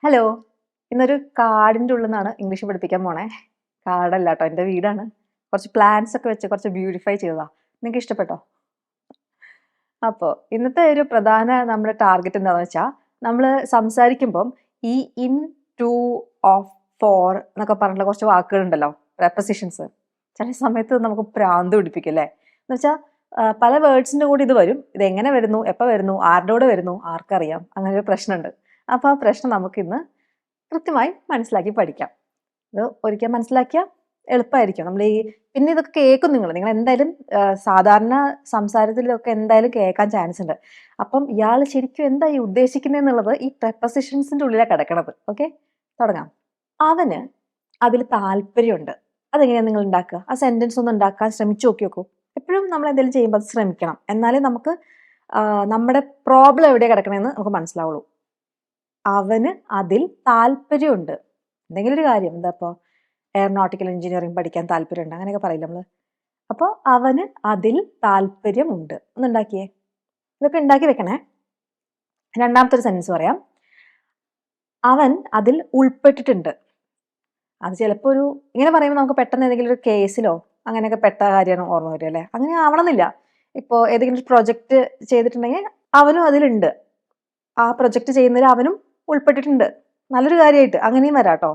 Hello. ഇന്നൊരു കാടിൻ്റെ ഉള്ളിൽ നിന്നാണ് ഇംഗ്ലീഷ് പഠിപ്പിക്കാൻ പോണേ. കാടല്ല കേട്ടോ, എൻ്റെ വീടാണ്. കുറച്ച് പ്ലാന്റ്സ് ഒക്കെ വെച്ച് കുറച്ച് ബ്യൂട്ടിഫൈ ചെയ്തതാ. നിങ്ങൾക്ക് ഇഷ്ടപ്പെട്ടോ? അപ്പോൾ ഇന്നത്തെ ഒരു പ്രധാന നമ്മുടെ ടാർഗറ്റ് എന്താണെന്ന് വെച്ചാൽ, നമ്മൾ സംസാരിക്കുമ്പം ഈ ഇൻ, ടു, ഓഫ്, ഫോർ എന്നൊക്കെ പറഞ്ഞിട്ടുള്ള കുറച്ച് വാക്കുകളുണ്ടല്ലോ, പ്രപ്പോസിഷൻസ്. ചില സമയത്ത് നമുക്ക് പ്രാന്ത് പിടിപ്പിക്കും അല്ലേ? എന്ന് വെച്ചാൽ പല വേർഡ്സിൻ്റെ കൂടെ ഇത് വരും. ഇത് എങ്ങനെ വരുന്നു, എപ്പോൾ വരുന്നു, ആരുടെ കൂടെ വരുന്നു, ആർക്കറിയാം. അങ്ങനെ ഒരു പ്രശ്നമുണ്ട്. അപ്പോൾ ആ പ്രശ്നം നമുക്കിന്ന് കൃത്യമായി മനസ്സിലാക്കി പഠിക്കാം. ഇത് ഒരിക്കൽ മനസ്സിലാക്കിയാൽ എളുപ്പമായിരിക്കും. നമ്മൾ പിന്നെ ഇതൊക്കെ കേൾക്കും നിങ്ങൾ എന്തായാലും സാധാരണ സംസാരത്തിലൊക്കെ എന്തായാലും കേൾക്കാൻ ചാൻസ് ഉണ്ട്. അപ്പം ഇയാൾ ശരിക്കും എന്താ ഈ ഉദ്ദേശിക്കുന്നതെന്നുള്ളത് ഈ പ്രപ്പോസിഷൻസിൻ്റെ ഉള്ളിലാണ് കിടക്കണത്. ഓക്കെ, തുടങ്ങാം. അവന് അതിൽ താല്പര്യമുണ്ട്. അതെങ്ങനെയാണ് നിങ്ങൾ ഉണ്ടാക്കുക? ആ സെന്റൻസ് ഒന്ന് ഉണ്ടാക്കാൻ ശ്രമിച്ചു നോക്കൂ. എപ്പോഴും നമ്മൾ എന്തെങ്കിലും ചെയ്യുമ്പോൾ അത് ശ്രമിക്കണം. എന്നാലേ നമുക്ക് നമ്മുടെ പ്രോബ്ലം എവിടെയാണ് കിടക്കണമെന്ന് നമുക്ക് മനസ്സിലാവുള്ളൂ. അവന് അതിൽ താല്പര്യമുണ്ട്. എന്തെങ്കിലും ഒരു കാര്യം, എന്താ ഇപ്പോൾ എയറോനോട്ടിക്കൽ എഞ്ചിനീയറിംഗ് പഠിക്കാൻ താല്പര്യമുണ്ട്, അങ്ങനെയൊക്കെ പറയില്ല നമ്മൾ. അപ്പോൾ അവന് അതിൽ താല്പര്യമുണ്ട്. ഒന്നുണ്ടാക്കിയേ, ഇതൊക്കെ ഉണ്ടാക്കി വെക്കണേ. രണ്ടാമത്തെ ഒരു സെൻറ്റൻസ് പറയാം. അവൻ അതിൽ ഉൾപ്പെട്ടിട്ടുണ്ട്. അത് ചിലപ്പോൾ ഇങ്ങനെ പറയുമ്പോൾ നമുക്ക് പെട്ടെന്ന് ഏതെങ്കിലും ഒരു കേസിലോ അങ്ങനെയൊക്കെ പെട്ട കാര്യമാണ് ഓർമ്മ വരിക അല്ലേ? അങ്ങനെ ആവണമെന്നില്ല. ഇപ്പോൾ ഏതെങ്കിലും ഒരു പ്രൊജക്റ്റ് ചെയ്തിട്ടുണ്ടെങ്കിൽ അവനും അതിലുണ്ട്. ആ പ്രൊജക്റ്റ് ചെയ്യുന്നതിൽ അവനും ഉൾപ്പെട്ടിട്ടുണ്ട്. നല്ലൊരു കാര്യമായിട്ട് അങ്ങനെയും വരാം കേട്ടോ.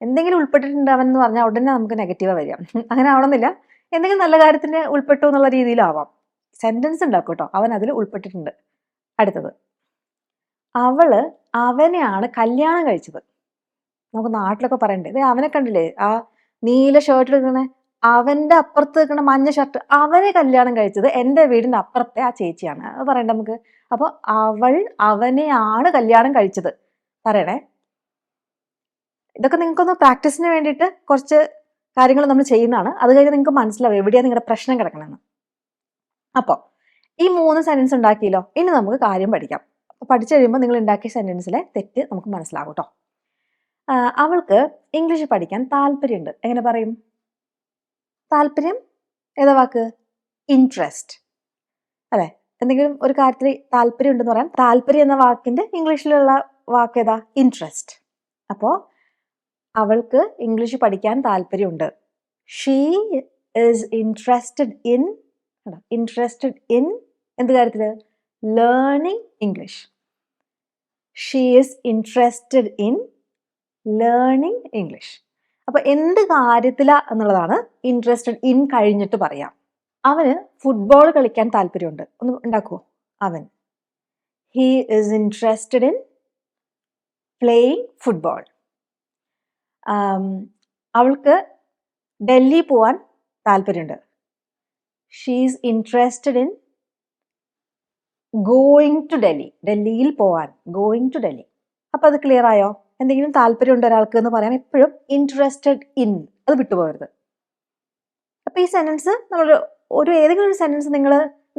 എന്തെങ്കിലും ഉൾപ്പെട്ടിട്ടുണ്ട് അവൻ എന്ന് പറഞ്ഞാൽ ഉടനെ നമുക്ക് നെഗറ്റീവാ വരിക. അങ്ങനെ ആവണമെന്നില്ല. എന്തെങ്കിലും നല്ല കാര്യത്തിന് ഉൾപ്പെട്ടു എന്നുള്ള രീതിയിലാവാം. സെന്റൻസ് ഉണ്ടാക്കും കേട്ടോ. അവൻ അതിൽ ഉൾപ്പെട്ടിട്ടുണ്ട്. അടുത്തത്, അവള് അവനെയാണ് കല്യാണം കഴിച്ചത്. നമുക്ക് നാട്ടിലൊക്കെ പറയണ്ടേ, ഇത് അവനെ കണ്ടില്ലേ, ആ നീല ഷർട്ട് എടുക്കണേ, അവന്റെ അപ്പുറത്ത് നിൽക്കണ മഞ്ഞ ഷർട്ട്, അവനെ കല്യാണം കഴിച്ചത് എൻ്റെ വീടിന്റെ അപ്പുറത്തെ ആ ചേച്ചിയാണ്. അത് പറയണ്ട നമുക്ക്. അപ്പോൾ അവൾ അവനെയാണ് കല്യാണം കഴിച്ചത് പറയണേ. ഇതൊക്കെ നിങ്ങൾക്കൊന്ന് പ്രാക്ടീസിന് വേണ്ടിയിട്ട് കുറച്ച് കാര്യങ്ങൾ നമ്മൾ ചെയ്യുന്നതാണ്. അത് കഴിഞ്ഞ് നിങ്ങൾക്ക് മനസ്സിലാവും എവിടെയാണ് നിങ്ങളുടെ പ്രശ്നം കിടക്കണമെന്ന്. അപ്പോൾ ഈ 3 സെന്റൻസ് ഉണ്ടാക്കിയല്ലോ. ഇനി നമുക്ക് കാര്യം പഠിക്കാം. അപ്പോൾ പഠിച്ചു കഴിയുമ്പോൾ നിങ്ങൾ ഉണ്ടാക്കിയ സെന്റൻസിലെ തെറ്റ് നമുക്ക് മനസ്സിലാവും കേട്ടോ. അവൾക്ക് ഇംഗ്ലീഷ് പഠിക്കാൻ താല്പര്യമുണ്ട്. എങ്ങനെ പറയും? താല്പര്യം ഏതാ വാക്ക്? ഇൻട്രസ്റ്റ് അല്ലേ? എന്തെങ്കിലും ഒരു കാര്യത്തിൽ താല്പര്യം ഉണ്ടെന്ന് പറയാൻ താല്പര്യം എന്ന വാക്കിന്റെ ഇംഗ്ലീഷിലുള്ള വാക്ക് ഏതാ? ഇൻട്രസ്റ്റ്. അപ്പോൾ അവൾക്ക് ഇംഗ്ലീഷ് പഠിക്കാൻ താല്പര്യമുണ്ട്. ഷീ ഈസ് ഇൻട്രസ്റ്റഡ് ഇൻ എന്ത് കാര്യത്തില്? Learning English. She is interested in learning English. അപ്പൊ എന്ത് കാര്യത്തിലാ എന്നുള്ളതാണ് ഇൻട്രസ്റ്റഡ് ഇൻ കഴിഞ്ഞിട്ട് പറയാം. അവന് ഫുട്ബോൾ കളിക്കാൻ താല്പര്യമുണ്ട്. ഒന്ന് ഉണ്ടാക്കുവോ? അവൻ, he is interested in playing football. അവൾക്ക് ഡൽഹി പോവാൻ താല്പര്യമുണ്ട്. She is interested in going to Delhi. ഡൽഹിയിൽ പോവാൻ, ഗോയിങ് ടു ഡൽഹി. അപ്പൊ അത് ക്ലിയർ ആയോ? എന്തെങ്കിലും താല്പര്യമുണ്ട് ഒരാൾക്ക് എന്ന് പറയാൻ എപ്പോഴും ഇൻട്രസ്റ്റഡ് ഇൻ, അത് വിട്ടുപോകരുത്. അപ്പൊ ഈ സെന്റൻസ് നമ്മൾ ഏതെങ്കിലും ഒരു സെന്റൻസ്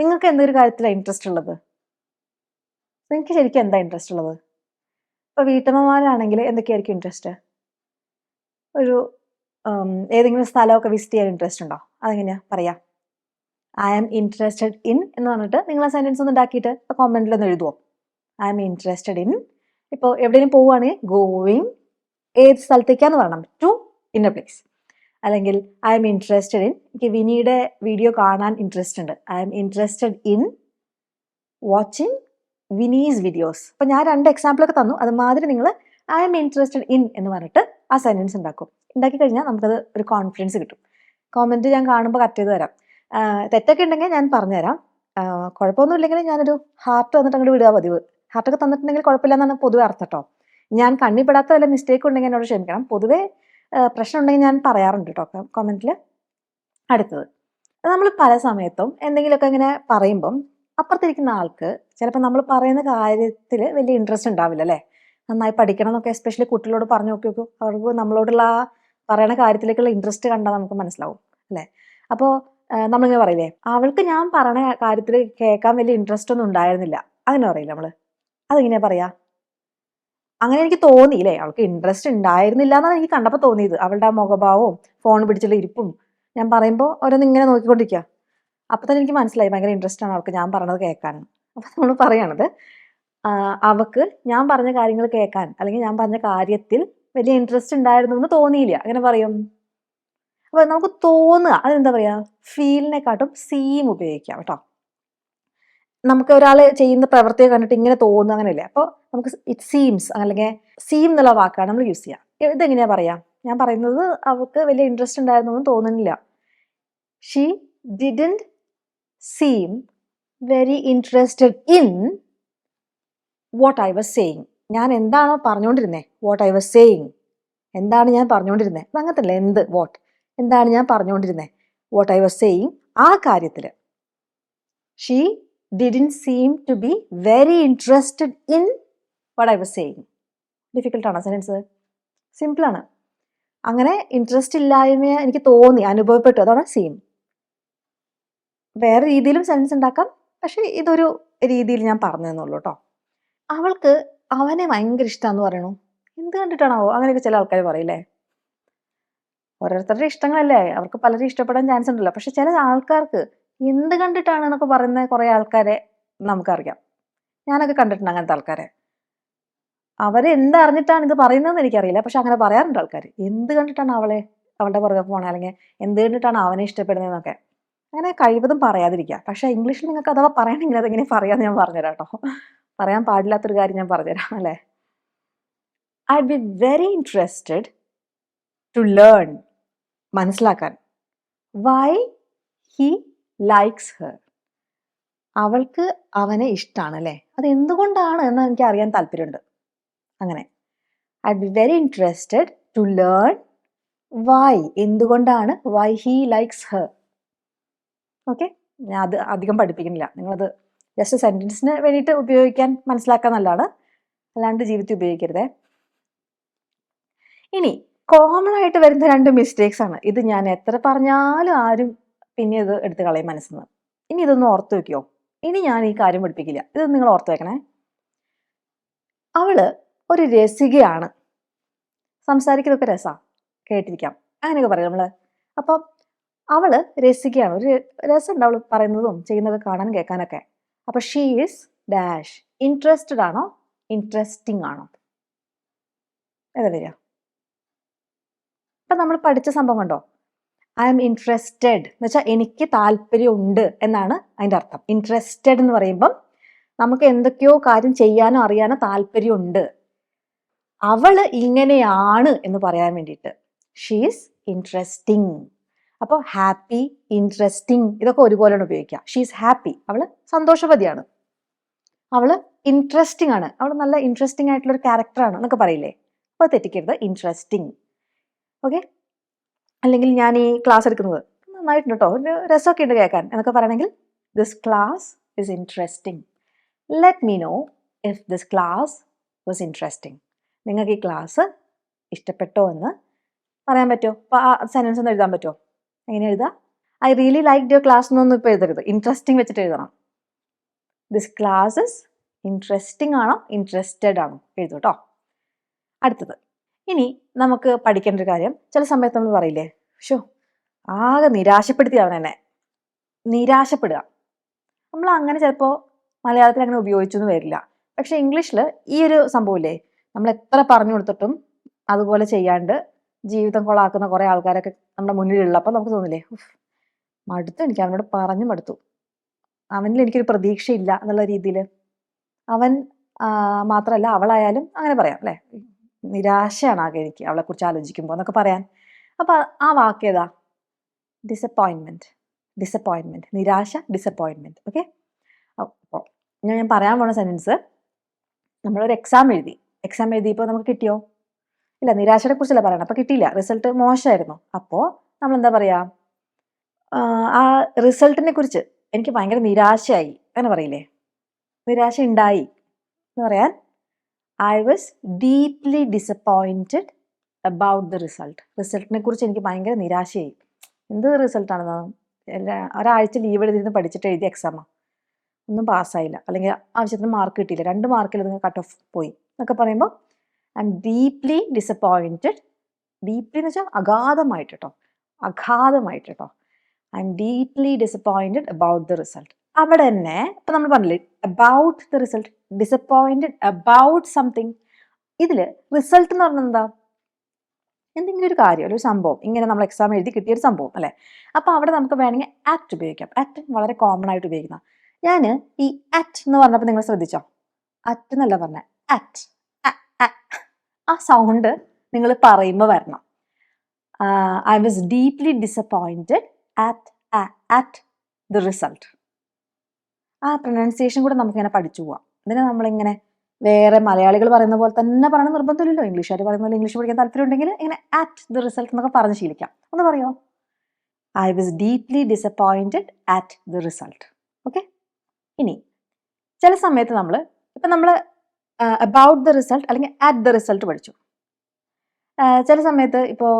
നിങ്ങൾക്ക് എന്തൊരു കാര്യത്തിലാണ് ഇൻട്രസ്റ്റ് ഉള്ളത്? നിങ്ങൾക്ക് ശരിക്കും എന്താ ഇൻട്രസ്റ്റ് ഉള്ളത്? ഇപ്പൊ വീട്ടമ്മമാരാണെങ്കിൽ എന്തൊക്കെയായിരിക്കും ഇൻട്രസ്റ്റ്? ഏതെങ്കിലും സ്ഥലമൊക്കെ വിസിറ്റ് ചെയ്യാൻ ഇൻട്രസ്റ്റ് ഉണ്ടോ? അതെങ്ങനെയാ പറയാ? ഐ ആം ഇൻട്രസ്റ്റഡ് ഇൻ എന്ന് പറഞ്ഞിട്ട് നിങ്ങൾ ആ സെന്റൻസ് ഒന്ന് ഉണ്ടാക്കിയിട്ട് കോമെന്റിൽ ഒന്ന് എഴുതുമോ? I am interested in. ഇപ്പോൾ എവിടെയെങ്കിലും പോവുകയാണെങ്കിൽ ഗോയിങ്, ഏത് സ്ഥലത്തേക്കാന്ന് പറയണം, ടു ഇന്ന പ്ലേസ്. അല്ലെങ്കിൽ ഐ എം ഇൻട്രസ്റ്റഡ് ഇൻ, എനിക്ക് വിനിയുടെ വീഡിയോ കാണാൻ ഇൻട്രസ്റ്റ് ഉണ്ട്. I M interested in watching Vinees videos. അപ്പൊ ഞാൻ 2 എക്സാമ്പിളൊക്കെ തന്നു. അതുമാതിരി നിങ്ങൾ ഐ എം ഇൻട്രസ്റ്റഡ് ഇൻ എന്ന് പറഞ്ഞിട്ട് ആ സെന്റൻസ് ഉണ്ടാക്കും. ഉണ്ടാക്കി കഴിഞ്ഞാൽ നമുക്കത് ഒരു കോൺഫിഡൻസ് കിട്ടും. കോമന്റ് ഞാൻ കാണുമ്പോൾ കട്ട് ചെയ്ത് തരാം. തെറ്റൊക്കെ ഉണ്ടെങ്കിൽ ഞാൻ പറഞ്ഞുതരാം. കുഴപ്പമൊന്നും ഇല്ലെങ്കിൽ ഞാനൊരു ഹാർട്ട് തന്നിട്ട് അങ്ങോട്ട് വിടുക പതിവ്. ഹാർട്ടൊക്കെ തന്നിട്ടുണ്ടെങ്കിൽ കുഴപ്പമില്ല എന്നാണ് പൊതുവെ അർത്ഥം കേട്ടോ. ഞാൻ കണ്ണിപ്പെടാത്ത വല്ല മിസ്റ്റേക്ക് ഉണ്ടെങ്കിൽ എന്നോട് ക്ഷമിക്കണം. പൊതുവെ പ്രശ്നം ഉണ്ടെങ്കിൽ ഞാൻ പറയാറുണ്ട് കേട്ടോ കമന്റിൽ. അടുത്തത്, നമ്മൾ പല സമയത്തും എന്തെങ്കിലുമൊക്കെ ഇങ്ങനെ പറയുമ്പം അപ്പുറത്തിരിക്കുന്ന ആൾക്ക് ചിലപ്പോൾ നമ്മൾ പറയുന്ന കാര്യത്തിൽ വലിയ ഇൻട്രസ്റ്റ് ഉണ്ടാവില്ല അല്ലേ? നന്നായി പഠിക്കണം എന്നൊക്കെ എസ്പെഷ്യലി കുട്ടികളോട് പറഞ്ഞു നോക്കി അവർക്ക് നമ്മളോടുള്ള ആ പറയണ കാര്യത്തിലേക്കുള്ള ഇൻട്രസ്റ്റ് കണ്ടാൽ നമുക്ക് മനസ്സിലാവും അല്ലേ? അപ്പോൾ നമ്മളിങ്ങനെ പറയില്ലേ, അവൾക്ക് ഞാൻ പറയണ കാര്യത്തിൽ കേൾക്കാൻ വലിയ ഇൻട്രസ്റ്റ് ഒന്നും ഉണ്ടായിരുന്നില്ല, അങ്ങനെ പറയില്ല നമ്മൾ. അതെങ്ങനെയാ പറയാ? അങ്ങനെ എനിക്ക് തോന്നിയില്ലേ, അവൾക്ക് ഇൻട്രസ്റ്റ് ഉണ്ടായിരുന്നില്ല എന്നാണ് എനിക്ക് കണ്ടപ്പോൾ തോന്നിയത്. അവളുടെ ആ മുഖഭാവവും ഫോൺ പിടിച്ചുള്ള ഇരിപ്പും ഞാൻ പറയുമ്പോൾ ഓരോന്ന് ഇങ്ങനെ നോക്കിക്കൊണ്ടിരിക്കുക. അപ്പൊ തന്നെ എനിക്ക് മനസ്സിലായി ഭയങ്കര ഇൻട്രസ്റ്റ് ആണ് അവൾക്ക് ഞാൻ പറഞ്ഞത് കേൾക്കാൻ. അപ്പൊ നമ്മൾ പറയണത് അവക്ക് ഞാൻ പറഞ്ഞ കാര്യങ്ങൾ കേൾക്കാൻ അല്ലെങ്കിൽ ഞാൻ പറഞ്ഞ കാര്യത്തിൽ വലിയ ഇൻട്രസ്റ്റ് ഉണ്ടായിരുന്നു എന്ന് തോന്നിയില്ല. അങ്ങനെ പറയും. അപ്പോൾ നമുക്ക് തോന്നുക, അതെന്താ പറയാ, ഫീലിനെക്കാട്ടും സീം ഉപയോഗിക്കാം കേട്ടോ. നമുക്ക് ഒരാൾ ചെയ്യുന്ന പ്രവൃത്തിയെ കണ്ടിട്ട് ഇങ്ങനെ തോന്നുക, അങ്ങനെയല്ലേ. അപ്പോൾ നമുക്ക് ഇറ്റ് സീംസ് അല്ലെങ്കിൽ സീം എന്നുള്ള വാക്കാണ് നമ്മൾ യൂസ് ചെയ്യുക. ഇതെങ്ങനെയാ പറയാ? ഞാൻ പറയുന്നത് അവൾക്ക് വലിയ ഇൻട്രസ്റ്റ് ഉണ്ടായിരുന്നു എന്ന് തോന്നുന്നില്ല. She didn't seem very interested in what I was saying. ഞാൻ എന്താണോ പറഞ്ഞുകൊണ്ടിരുന്നത്, വാട്ട് ഐ വാസ് സേയിങ്, എന്താണ് ഞാൻ പറഞ്ഞുകൊണ്ടിരുന്നത്, അത് അങ്ങനത്തെ അല്ല, എന്ത്, വാട്ട്, എന്താണ് ഞാൻ പറഞ്ഞുകൊണ്ടിരുന്നത്, വാട്ട് ഐ വാസ് സേയിങ്, ആ കാര്യത്തിൽ she didn't seem to be very interested in what I was saying. ഡിഫിക്കൽട്ടാണോ സെൻറ്റൻസ്? സിമ്പിളാണ്. അങ്ങനെ ഇൻട്രസ്റ്റ് ഇല്ലായ്മ എനിക്ക് തോന്നി, അനുഭവപ്പെട്ടു, അതാണ് സീം. വേറെ രീതിയിലും സെൻറ്റൻസ് ഉണ്ടാക്കാം, പക്ഷേ ഇതൊരു രീതിയിൽ ഞാൻ പറഞ്ഞു തന്നുള്ളൂ കേട്ടോ. അവൾക്ക് അവനെ ഭയങ്കര ഇഷ്ടമാണെന്ന് പറയണു. എന്ത് കണ്ടിട്ടാണാവോ? അങ്ങനെയൊക്കെ ചില ആൾക്കാർ പറയില്ലേ. ഓരോരുത്തരുടെ ഇഷ്ടങ്ങളല്ലേ, അവർക്ക് പലരും ഇഷ്ടപ്പെടാൻ ചാൻസ് ഉണ്ടല്ലോ. പക്ഷെ ചില ആൾക്കാർക്ക് എന്ത് കണ്ടിട്ടാണ് എന്നൊക്കെ പറയുന്ന കുറേ ആൾക്കാരെ നമുക്കറിയാം. ഞാനൊക്കെ കണ്ടിട്ടുണ്ട് അങ്ങനത്തെ ആൾക്കാരെ. അവരെന്തറിഞ്ഞിട്ടാണ് ഇത് പറയുന്നതെന്ന് എനിക്കറിയില്ല, പക്ഷെ അങ്ങനെ പറയാറുണ്ട് ആൾക്കാർ. എന്ത് കണ്ടിട്ടാണ് അവളുടെ പുറകെ പോകണേ, അല്ലെങ്കിൽ എന്ത് കണ്ടിട്ടാണ് അവനെ ഇഷ്ടപ്പെടുന്നതെന്നൊക്കെ. അങ്ങനെ കഴിവതും പറയാതിരിക്കുക. പക്ഷേ ഇംഗ്ലീഷിൽ നിങ്ങൾക്ക് അഥവാ പറയണമെങ്കിൽ അതെങ്ങനെ പറയാമെന്ന് ഞാൻ പറഞ്ഞുതരാം കേട്ടോ. പറയാൻ പാടില്ലാത്തൊരു കാര്യം ഞാൻ പറഞ്ഞുതരാം അല്ലേ. I be very interested to learn, മനസ്സിലാക്കാൻ, വൈ ഹി ലൈക്സ് ഹെർ, അവൾക്ക് അവനെ ഇഷ്ടമാണ് അല്ലേ, അത് എന്തുകൊണ്ടാണ് എന്ന് എനിക്ക് അറിയാൻ താല്പര്യമുണ്ട്. അങ്ങനെ I be very interested to learn why, എന്തുകൊണ്ടാണ്, why he likes her. Okay, ഞാൻ അത് അധികം പഠിപ്പിക്കുന്നില്ല. നിങ്ങളത് ജസ്റ്റ് സെൻറ്റൻസിന് വേണ്ടിയിട്ട് ഉപയോഗിക്കാൻ, മനസ്സിലാക്കാൻ നല്ലതാണ്, അല്ലാണ്ട് ജീവിതത്തിൽ ഉപയോഗിക്കരുതേ. ഇനി കോമൺ ആയിട്ട് വരുന്ന 2 മിസ്റ്റേക്സ് ആണ്. ഇത് ഞാൻ എത്ര പറഞ്ഞാലും ആരും പിന്നെ ഇത് എടുത്ത് കളയും മനസ്സിൽ നിന്ന്. ഇനി ഇതൊന്ന് ഓർത്ത് വെക്കോ. ഇനി ഞാൻ ഈ കാര്യം പഠിപ്പിക്കില്ല, ഇത് നിങ്ങൾ ഓർത്ത് വെക്കണേ. അവള് ഒരു രസികയാണ്, സംസാരിക്കുന്നതൊക്കെ രസമാണ്, കേട്ടിരിക്കാം, അങ്ങനെയൊക്കെ പറയും നമ്മള്. അപ്പം അവള് രസികയാണ്, ഒരു രസമുണ്ട് അവള് പറയുന്നതും ചെയ്യുന്നതൊക്കെ കാണാൻ കേൾക്കാനൊക്കെ. അപ്പൊ ഷീ ഈസ് ഡാഷ്, ഇൻട്രസ്റ്റഡ് ആണോ ഇൻട്രസ്റ്റിംഗ് ആണോ? ഏതാ വരിക? ഇപ്പം നമ്മൾ പഠിച്ച സംഭവം കണ്ടോ, ഐ എം ഇൻട്രസ്റ്റഡ് എന്ന് വെച്ചാൽ എനിക്ക് താല്പര്യമുണ്ട് എന്നാണ് അതിൻ്റെ അർത്ഥം. ഇൻട്രസ്റ്റഡ് എന്ന് പറയുമ്പം നമുക്ക് എന്തൊക്കെയോ കാര്യം ചെയ്യാനോ അറിയാനോ താല്പര്യമുണ്ട്. അവള് ഇങ്ങനെയാണ് എന്ന് പറയാൻ വേണ്ടിയിട്ട് ഷീസ് ഇൻട്രസ്റ്റിംഗ്. അപ്പോൾ ഹാപ്പി, ഇൻട്രസ്റ്റിംഗ് ഇതൊക്കെ ഒരുപോലെയാണ് ഉപയോഗിക്കുക. ഷീസ് ഹാപ്പി, അവള് സന്തോഷവതിയാണ്. അവള് ഇൻട്രസ്റ്റിംഗ് ആണ്, അവൾ നല്ല ഇൻട്രസ്റ്റിംഗ് ആയിട്ടുള്ള ഒരു ക്യാരക്ടറാണ് എന്നൊക്കെ പറയില്ലേ. അപ്പോൾ തെറ്റിക്കരുത്, ഇൻട്രസ്റ്റിംഗ്. ഓക്കെ. അല്ലെങ്കിൽ ഞാൻ ഈ ക്ലാസ് എടുക്കുന്നത് നന്നായിട്ടുണ്ട് കേട്ടോ, ഒരു രസമൊക്കെ ഉണ്ട് കേൾക്കാൻ എന്നൊക്കെ പറയണമെങ്കിൽ this class is interesting. Let me know if this class was interesting. നിങ്ങൾക്ക് ഈ ക്ലാസ് ഇഷ്ടപ്പെട്ടോ എന്ന് പറയാൻ പറ്റുമോ? അപ്പോൾ ആ സെൻറ്റൻസ് ഒന്ന് എഴുതാൻ പറ്റുമോ? എങ്ങനെ എഴുതാം? I really like your class എന്നൊന്നും ഇപ്പോൾ എഴുതരുത്, ഇൻട്രസ്റ്റിംഗ് വെച്ചിട്ട് എഴുതണം. ദിസ് ക്ലാസ് ഇസ് ഇൻട്രസ്റ്റിംഗ് ആണോ ഇൻട്രസ്റ്റഡ് ആണോ എഴുതൂ കേട്ടോ. അടുത്തത്, ഇനി നമുക്ക് പഠിക്കേണ്ട ഒരു കാര്യം, ചില സമയത്ത് നമ്മൾ പറയില്ലേ, ഷോ ആകെ നിരാശപ്പെടുത്തി അവനെന്നെ, നിരാശപ്പെടുക. നമ്മൾ അങ്ങനെ ചിലപ്പോൾ മലയാളത്തിൽ അങ്ങനെ ഉപയോഗിച്ചൊന്നും വരില്ല. പക്ഷെ ഇംഗ്ലീഷിൽ ഈ ഒരു സംഭവമില്ലേ, നമ്മൾ എത്ര പറഞ്ഞു കൊടുത്തിട്ടും അതുപോലെ ചെയ്യാണ്ട് ജീവിതം കൊളാക്കുന്ന കുറേ ആൾക്കാരൊക്കെ നമ്മുടെ മുന്നിലുള്ളപ്പോൾ നമുക്ക് തോന്നില്ലേ, മടുത്തു, എനിക്ക് അവനോട് പറഞ്ഞു മടുത്തു, അവനിൽ എനിക്കൊരു പ്രതീക്ഷയില്ല എന്നുള്ള രീതിയിൽ. അവൻ മാത്രമല്ല അവളായാലും അങ്ങനെ പറയാം അല്ലേ, നിരാശയാണ് ആകെ എനിക്ക് അവളെക്കുറിച്ച് ആലോചിക്കുമ്പോൾ എന്നൊക്കെ പറയാൻ. അപ്പോൾ ആ വാക്ക് ഏതാ? ഡിസപ്പോയിൻമെൻറ്റ്. ഡിസപ്പോയിൻമെൻറ്റ്, നിരാശ, ഡിസപ്പോയിൻമെൻറ്റ്. ഓക്കെ. അപ്പോൾ ഞാൻ പറയാൻ പോണ സെൻറ്റൻസ്, നമ്മളൊരു എക്സാം എഴുതിയപ്പോൾ നമുക്ക് കിട്ടിയോ? ഇല്ല, നിരാശയെ കുറിച്ചല്ല പറയണം. അപ്പോൾ കിട്ടിയില്ല, റിസൾട്ട് മോശമായിരുന്നു. അപ്പോൾ നമ്മൾ എന്താ പറയുക, ആ റിസൾട്ടിനെ കുറിച്ച് എനിക്ക് ഭയങ്കര നിരാശയായി അങ്ങനെ പറയില്ലേ, നിരാശ ഉണ്ടായി എന്ന് പറയാൻ I was deeply disappointed about the result. റിസൾട്ടിനെ കുറിച്ച് എനിക്ക് ഭയങ്കര നിരാശയായി. എന്ത് റിസൾട്ടാണെന്ന്, ഒരാഴ്ച ലീവ് എടുത്തിരുന്ന് പഠിച്ചിട്ട് എഴുതിയ എക്സാമാണ്, ഒന്നും പാസ്സായില്ല, അല്ലെങ്കിൽ ആവശ്യത്തിന് മാർക്ക് കിട്ടിയില്ല, 2 മാർക്കിൽ നിങ്ങൾ കട്ട് ഓഫ് പോയി എന്നൊക്കെ പറയുമ്പോൾ I M deeply disappointed. Deeply എന്ന് വെച്ചാൽ അഗാധമായിട്ട് കേട്ടോ, അഗാധമായിട്ട് കേട്ടോ. I M deeply disappointed about the result. അവിടെ തന്നെ ഇപ്പൊ നമ്മൾ പറഞ്ഞില്ലേ about the result, disappointed about something. ഇതില് റിസൾട്ട് എന്ന് പറഞ്ഞാൽ എന്താ? എന്തെങ്കിലും ഒരു കാര്യം, ഒരു സംഭവം, ഇങ്ങനെ നമ്മൾ എക്സാം എഴുതി കിട്ടിയ ഒരു സംഭവം അല്ലെ. അപ്പൊ അവിടെ നമുക്ക് വേണമെങ്കിൽ അറ്റ് ഉപയോഗിക്കാം. അറ്റ് വളരെ കോമൺ ആയിട്ട് ഉപയോഗിക്കുന്ന. ഞാൻ ഈ അറ്റ് എന്ന് പറഞ്ഞപ്പോൾ നിങ്ങൾ ശ്രദ്ധിച്ചോ? അറ്റ് എന്നല്ല പറഞ്ഞ, അറ്റ്. ആ സൗണ്ട് നിങ്ങൾ പറയുമ്പോൾ വരണം. I was deeply disappointed at the result. ആ പ്രൊനൗൺസിയേഷൻ കൂടെ നമുക്കിങ്ങനെ പഠിച്ചു പോവാം. ഇതിനെ നമ്മളിങ്ങനെ വേറെ മലയാളികൾ പറയുന്ന പോലെ തന്നെ പറയണം നിർബന്ധമില്ലല്ലോ. ഇംഗ്ലീഷുകാർ പറയുന്ന പോലെ ഇംഗ്ലീഷ് പഠിക്കാൻ താല്പര്യം ഉണ്ടെങ്കിൽ ഇങ്ങനെ അറ്റ് ദ റിസൾട്ട് എന്നൊക്കെ പറഞ്ഞ് ശീലിക്കാം. ഒന്ന് പറയോ? I was deeply disappointed at the result. Okay. ഇനി ചില സമയത്ത് നമ്മൾ അബൌട്ട് ദ റിസൾട്ട് അല്ലെങ്കിൽ അറ്റ് ദ റിസൾട്ട് പഠിച്ചു. ചില സമയത്ത് ഇപ്പോൾ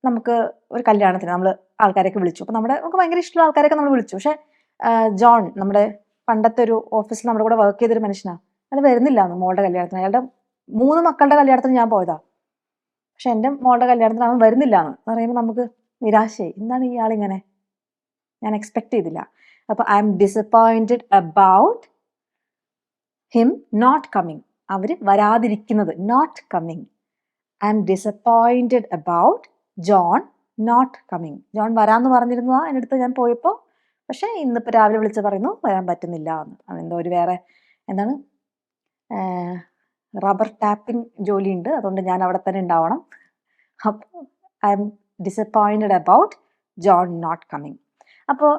നമുക്ക് ഒരു കല്യാണത്തിന് നമ്മൾ ആൾക്കാരെയൊക്കെ വിളിച്ചു. അപ്പോൾ നമുക്ക് ഭയങ്കര ഇഷ്ടമുള്ള ആൾക്കാരെയൊക്കെ നമ്മൾ വിളിച്ചു. പക്ഷേ ജോൺ, നമ്മുടെ പണ്ടത്തെ ഒരു ഓഫീസിൽ നമ്മുടെ കൂടെ വർക്ക് ചെയ്തൊരു മനുഷ്യനാണ്, അയാൾ വരുന്നില്ല മോളുടെ കല്യാണത്തിന്. അയാളുടെ 3 മക്കളുടെ കല്യാണത്തിന് ഞാൻ പോയതാ, പക്ഷെ എൻ്റെ മോളുടെ കല്യാണത്തിന് അവൻ വരുന്നില്ല എന്ന് പറയുമ്പോൾ നമുക്ക് നിരാശയായി. എന്താണ് ഇയാളിങ്ങനെ, ഞാൻ എക്സ്പെക്ട് ചെയ്തില്ല. അപ്പോൾ I'm disappointed about him not coming. അവർ വരാതിരിക്കുന്നത്, not coming. I'm disappointed about John not coming. John വരാമെന്ന് പറഞ്ഞിരുന്നതാ എൻ്റെ അടുത്ത് ഞാൻ പോയപ്പോൾ, പക്ഷേ ഇന്നിപ്പോൾ രാവിലെ വിളിച്ച് പറയുന്നു വരാൻ പറ്റുന്നില്ല എന്ന്. എന്തോ ഒരു വേറെ എന്താണ് റബ്ബർ ടാപ്പിംഗ് ജോലിയുണ്ട്, അതുകൊണ്ട് ഞാൻ അവിടെ തന്നെ ഉണ്ടാവണം. അപ്പോൾ I'm disappointed about John not coming. അപ്പോൾ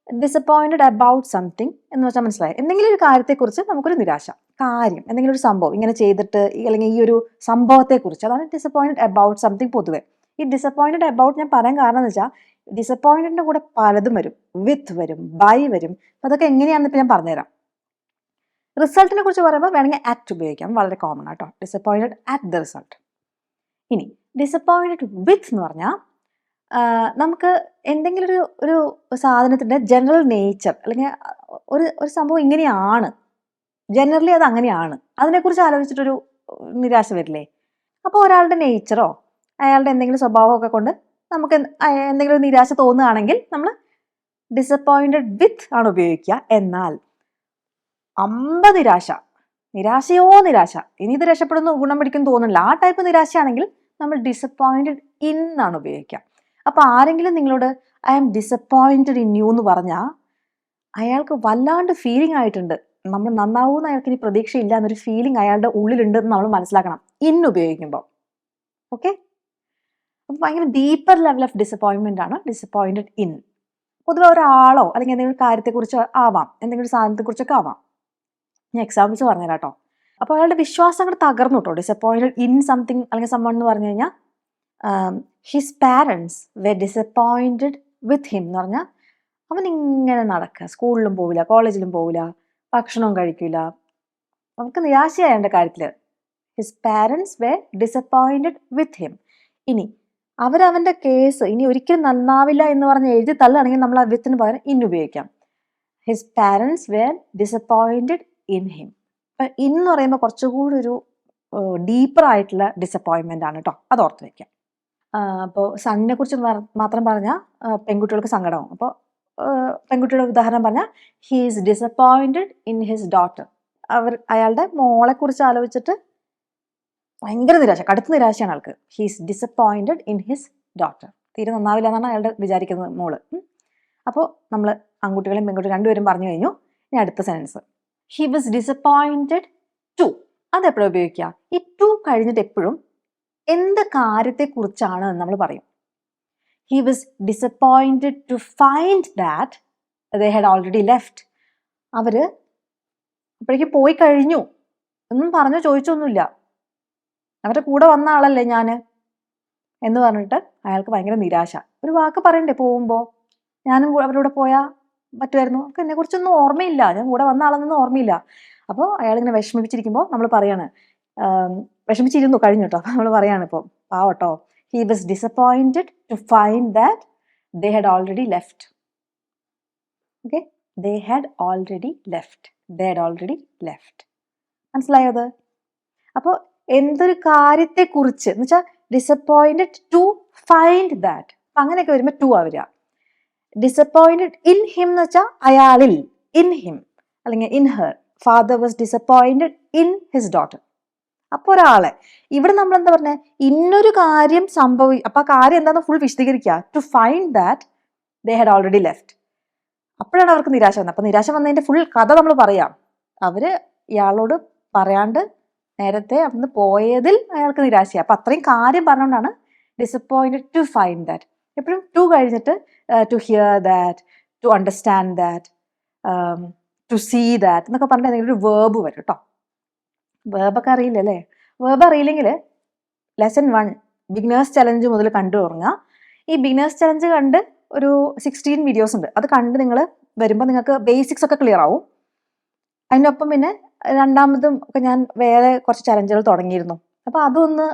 ഡിസപ്പോയിന്റഡ് അബൌട്ട് സംതിങ് എന്ന് വെച്ചാൽ മനസ്സിലായി, എന്തെങ്കിലും ഒരു കാര്യത്തെക്കുറിച്ച് നമുക്കൊരു നിരാശ, കാര്യം, എന്തെങ്കിലും ഒരു സംഭവം ഇങ്ങനെ ചെയ്തിട്ട് അല്ലെങ്കിൽ ഈ ഒരു സംഭവത്തെക്കുറിച്ച്, അതാണ് ഡിസപ്പോയിന്റഡ് അബൌട്ട് സംതിങ്. പൊതുവെ ഈ ഡിസപ്പോയിന്റഡ് അബൌട്ട് ഞാൻ പറയാൻ കാരണം എന്ന് വെച്ചാൽ ഡിസപ്പോയിന്റഡിന്റെ കൂടെ പലതും വരും, വിത്ത് വരും, ബൈ വരും. അതൊക്കെ എങ്ങനെയാണെന്ന് ഇപ്പം ഞാൻ പറഞ്ഞുതരാം. റിസൾട്ടിനെ കുറിച്ച് പറയുമ്പോൾ വേണമെങ്കിൽ അറ്റ് ഉപയോഗിക്കാം, വളരെ കോമൺ ആട്ടോ. Disappointed at the result. ഇനി ഡിസപ്പോയിന്റഡ് വിത്ത് എന്ന് പറഞ്ഞാൽ നമുക്ക് എന്തെങ്കിലും ഒരു സാധനത്തിൻ്റെ ജനറൽ നേച്ചർ അല്ലെങ്കിൽ ഒരു സംഭവം ഇങ്ങനെയാണ്, ജനറലി അത് അങ്ങനെയാണ്, അതിനെക്കുറിച്ച് ആലോചിച്ചിട്ടൊരു നിരാശ വരില്ലേ? അപ്പോൾ ഒരാളുടെ നേച്ചറോ അയാളുടെ എന്തെങ്കിലും സ്വഭാവമൊക്കെ കൊണ്ട് നമുക്ക് എന്തെങ്കിലും നിരാശ തോന്നുകയാണെങ്കിൽ നമ്മൾ ഡിസപ്പോയിന്റഡ് വിത്ത് ആണ് ഉപയോഗിക്കുക. എന്നാൽ നിരാശയോ നിരാശ, ഇനി ഇത് രക്ഷപ്പെടുന്നു ഗുണം പിടിക്കും തോന്നുന്നില്ല, ആ ടൈപ്പ് നിരാശയാണെങ്കിൽ നമ്മൾ ഡിസപ്പോയിന്റഡ് ഇൻ ആണ് ഉപയോഗിക്കുക. അപ്പോൾ ആരെങ്കിലും നിങ്ങളോട് I am disappointed in you എന്ന് പറഞ്ഞാൽ അയാൾക്ക് വല്ലാണ്ട് ഫീലിംഗ് ആയിട്ടുണ്ട്, നമ്മൾ നന്നാവൂന്ന് അയാൾക്ക് ഇനി പ്രതീക്ഷയില്ല എന്നൊരു ഫീലിംഗ് അയാളുടെ ഉള്ളിലുണ്ടെന്ന് നമ്മൾ മനസ്സിലാക്കണം ഇൻ ഉപയോഗിക്കുമ്പോൾ. ഓക്കെ. അപ്പോൾ ഭയങ്കര ഡീപ്പർ ലെവൽ ഓഫ് ഡിസപ്പോയിൻമെന്റ് ആണ് ഡിസപ്പോയിന്റഡ് ഇൻ. പൊതുവെ ഒരാളോ അല്ലെങ്കിൽ എന്തെങ്കിലും കാര്യത്തെക്കുറിച്ചോ ആവാം, എന്തെങ്കിലും സാധനത്തെക്കുറിച്ചൊക്കെ ആവാം. ഞാൻ എക്സാമ്പിൾസ് പറഞ്ഞുതരാം കേട്ടോ. അപ്പോൾ അയാളുടെ വിശ്വാസം അങ്ങോട്ട് തകർന്നു കേട്ടോ. ഡിസപ്പോയിന്റഡ് ഇൻ സംതിങ് അല്ലെങ്കിൽ സമ്മൺ എന്ന് പറഞ്ഞു കഴിഞ്ഞാൽ ഹിസ് പാരൻസ് വെ ഡിസപ്പോയിന്റഡ് വിത്ത് ഹിം എന്ന് പറഞ്ഞാൽ അവൻ ഇങ്ങനെ നടക്കുക, സ്കൂളിലും പോവില്ല, കോളേജിലും പോവില്ല, ഭക്ഷണവും കഴിക്കില്ല, അവർക്ക് നിരാശയായ എൻ്റെ കാര്യത്തിൽ. ഹിസ് പാരൻസ് വെ ഡിസപ്പോയിന്റഡ് വിത്ത് ഹിം. ഇനി അവരവൻ്റെ കേസ് ഇനി ഒരിക്കലും നന്നാവില്ല എന്ന് പറഞ്ഞ് എഴുതി തള്ളുകയാണെങ്കിൽ നമ്മൾ ആ വിത്തിന് പകരം ഇൻ ഉപയോഗിക്കാം. His parents were disappointed in him. അപ്പം ഇൻ എന്ന് പറയുമ്പോൾ കുറച്ചുകൂടി ഒരു ഡീപ്പർ ആയിട്ടുള്ള ഡിസപ്പോയിൻമെന്റ് ആണ് കേട്ടോ, അത് ഓർത്ത് വയ്ക്കാം. അപ്പോൾ സണ്ണിനെ കുറിച്ച് മാത്രം പറഞ്ഞാൽ പെൺകുട്ടികൾക്ക് സങ്കടമാവും. അപ്പോൾ പെൺകുട്ടിയുടെ ഉദാഹരണം പറഞ്ഞാൽ he is disappointed in his daughter. അയാളുടെ മോളെ കുറിച്ച് ആലോചിച്ചിട്ട് ഭയങ്കര നിരാശ, കടുത്ത നിരാശയാണ് ആൾക്ക്. He is disappointed in his daughter. തീരെ നന്നാവില്ല എന്നാണ് അയാളുടെ വിചാരിക്കുന്നത് മോള്. അപ്പോൾ നമ്മൾ ആൺകുട്ടികളും പെൺകുട്ടികളും രണ്ടുപേരും പറഞ്ഞു കഴിഞ്ഞു. ഇനി അടുത്ത sentence, he was disappointed to. അതെപ്പോഴും ഉപയോഗിക്കുക, ഈ ടു കഴിഞ്ഞിട്ട് എപ്പോഴും എന്ത് കാര്യത്തെക്കുറിച്ചാണ് എന്ന് നമ്മൾ പറയും. He was disappointed to find that they had already left. അവര് അപ്പോഴേക്ക് പോയി കഴിഞ്ഞു, ഒന്നും പറഞ്ഞോ ചോദിച്ചൊന്നുമില്ല, അവരുടെ കൂടെ വന്ന ആളല്ലേ ഞാൻ എന്ന് പറഞ്ഞിട്ട് അയാൾക്ക് ഭയങ്കര നിരാശ. ഒരു വാക്ക് പറയണ്ടേ പോകുമ്പോൾ, ഞാനും അവരുടെ പോയാൽ പറ്റുമായിരുന്നു, നമുക്ക് എന്നെക്കുറിച്ചൊന്നും ഓർമ്മയില്ല, ഞാൻ കൂടെ വന്ന ആളെന്നൊന്നും ഓർമ്മയില്ല. അപ്പോൾ അയാളിങ്ങനെ വിഷമിപ്പിച്ചിരിക്കുമ്പോൾ നമ്മൾ പറയാണ്, വിഷമിച്ചിരുന്നു കഴിഞ്ഞു കേട്ടോ, നമ്മൾ പറയാണ് ഇപ്പോൾ പാവട്ടോ, he was disappointed to find that they had already left. Okay, they had already left. മനസ്സിലായോ അത്? അപ്പോൾ എന്തൊരു കാര്യത്തെക്കുറിച്ച് എന്ന് വെച്ചാൽ ഡിസപ്പോയിന്റഡ് ടു ഫൈൻഡ് ദാറ്റ്, അപ്പം അങ്ങനെയൊക്കെ വരുമ്പോൾ ടു ആവുക. ഡിസപ്പോയിന്റഡ് ഇൻ ഹിം എന്ന് വെച്ചാൽ അയാളിൽ, ഇൻ ഹിം അല്ലെങ്കിൽ in her. Father was disappointed in his daughter. അപ്പൊ ഒരാളെ ഇവിടെ നമ്മൾ എന്താ പറഞ്ഞ, ഇന്നൊരു കാര്യം അപ്പൊ ആ കാര്യം എന്താണെന്ന് ഫുൾ വിശദീകരിക്കുക. To find that they had already left. അപ്പോഴാണ് അവർക്ക് നിരാശ വന്നത്. അപ്പൊ നിരാശ വന്നതിന്റെ ഫുൾ കഥ നമ്മൾ പറയാം. അവര് ഇയാളോട് പറയാണ്ട് നേരത്തെ അവിടുന്ന് പോയതിൽ അയാൾക്ക് നിരാശയാണ്. അപ്പൊ അത്രയും കാര്യം പറഞ്ഞുകൊണ്ടാണ് ഡിസപ്പോയിന്റഡ് ടു ഫൈൻഡ് ദാറ്റ്. എപ്പോഴും ടു കഴിഞ്ഞിട്ട് to hear that, to understand that, to see that എന്നൊക്കെ പറഞ്ഞിട്ട് എന്തെങ്കിലും ഒരു വേർബ് വരും കേട്ടോ. വേർബൊക്കെ അറിയില്ലല്ലേ? വേർബ് അറിയില്ലെങ്കിൽ ലെസൺ 1 ബിഗിനേഴ്സ് ചലഞ്ച് മുതൽ കണ്ടു തുടങ്ങുക. ഈ ബിഗിനേഴ്സ് ചലഞ്ച് കണ്ട് ഒരു 16 വീഡിയോസ് ഉണ്ട്. അത് കണ്ട് നിങ്ങൾ വരുമ്പോൾ നിങ്ങൾക്ക് ബേസിക്സ് ഒക്കെ ക്ലിയർ ആവും. അതിനൊപ്പം പിന്നെ രണ്ടാമതും ഒക്കെ ഞാൻ വേറെ കുറച്ച് ചലഞ്ചുകൾ തുടങ്ങിയിരുന്നു. അപ്പോൾ അതൊന്ന്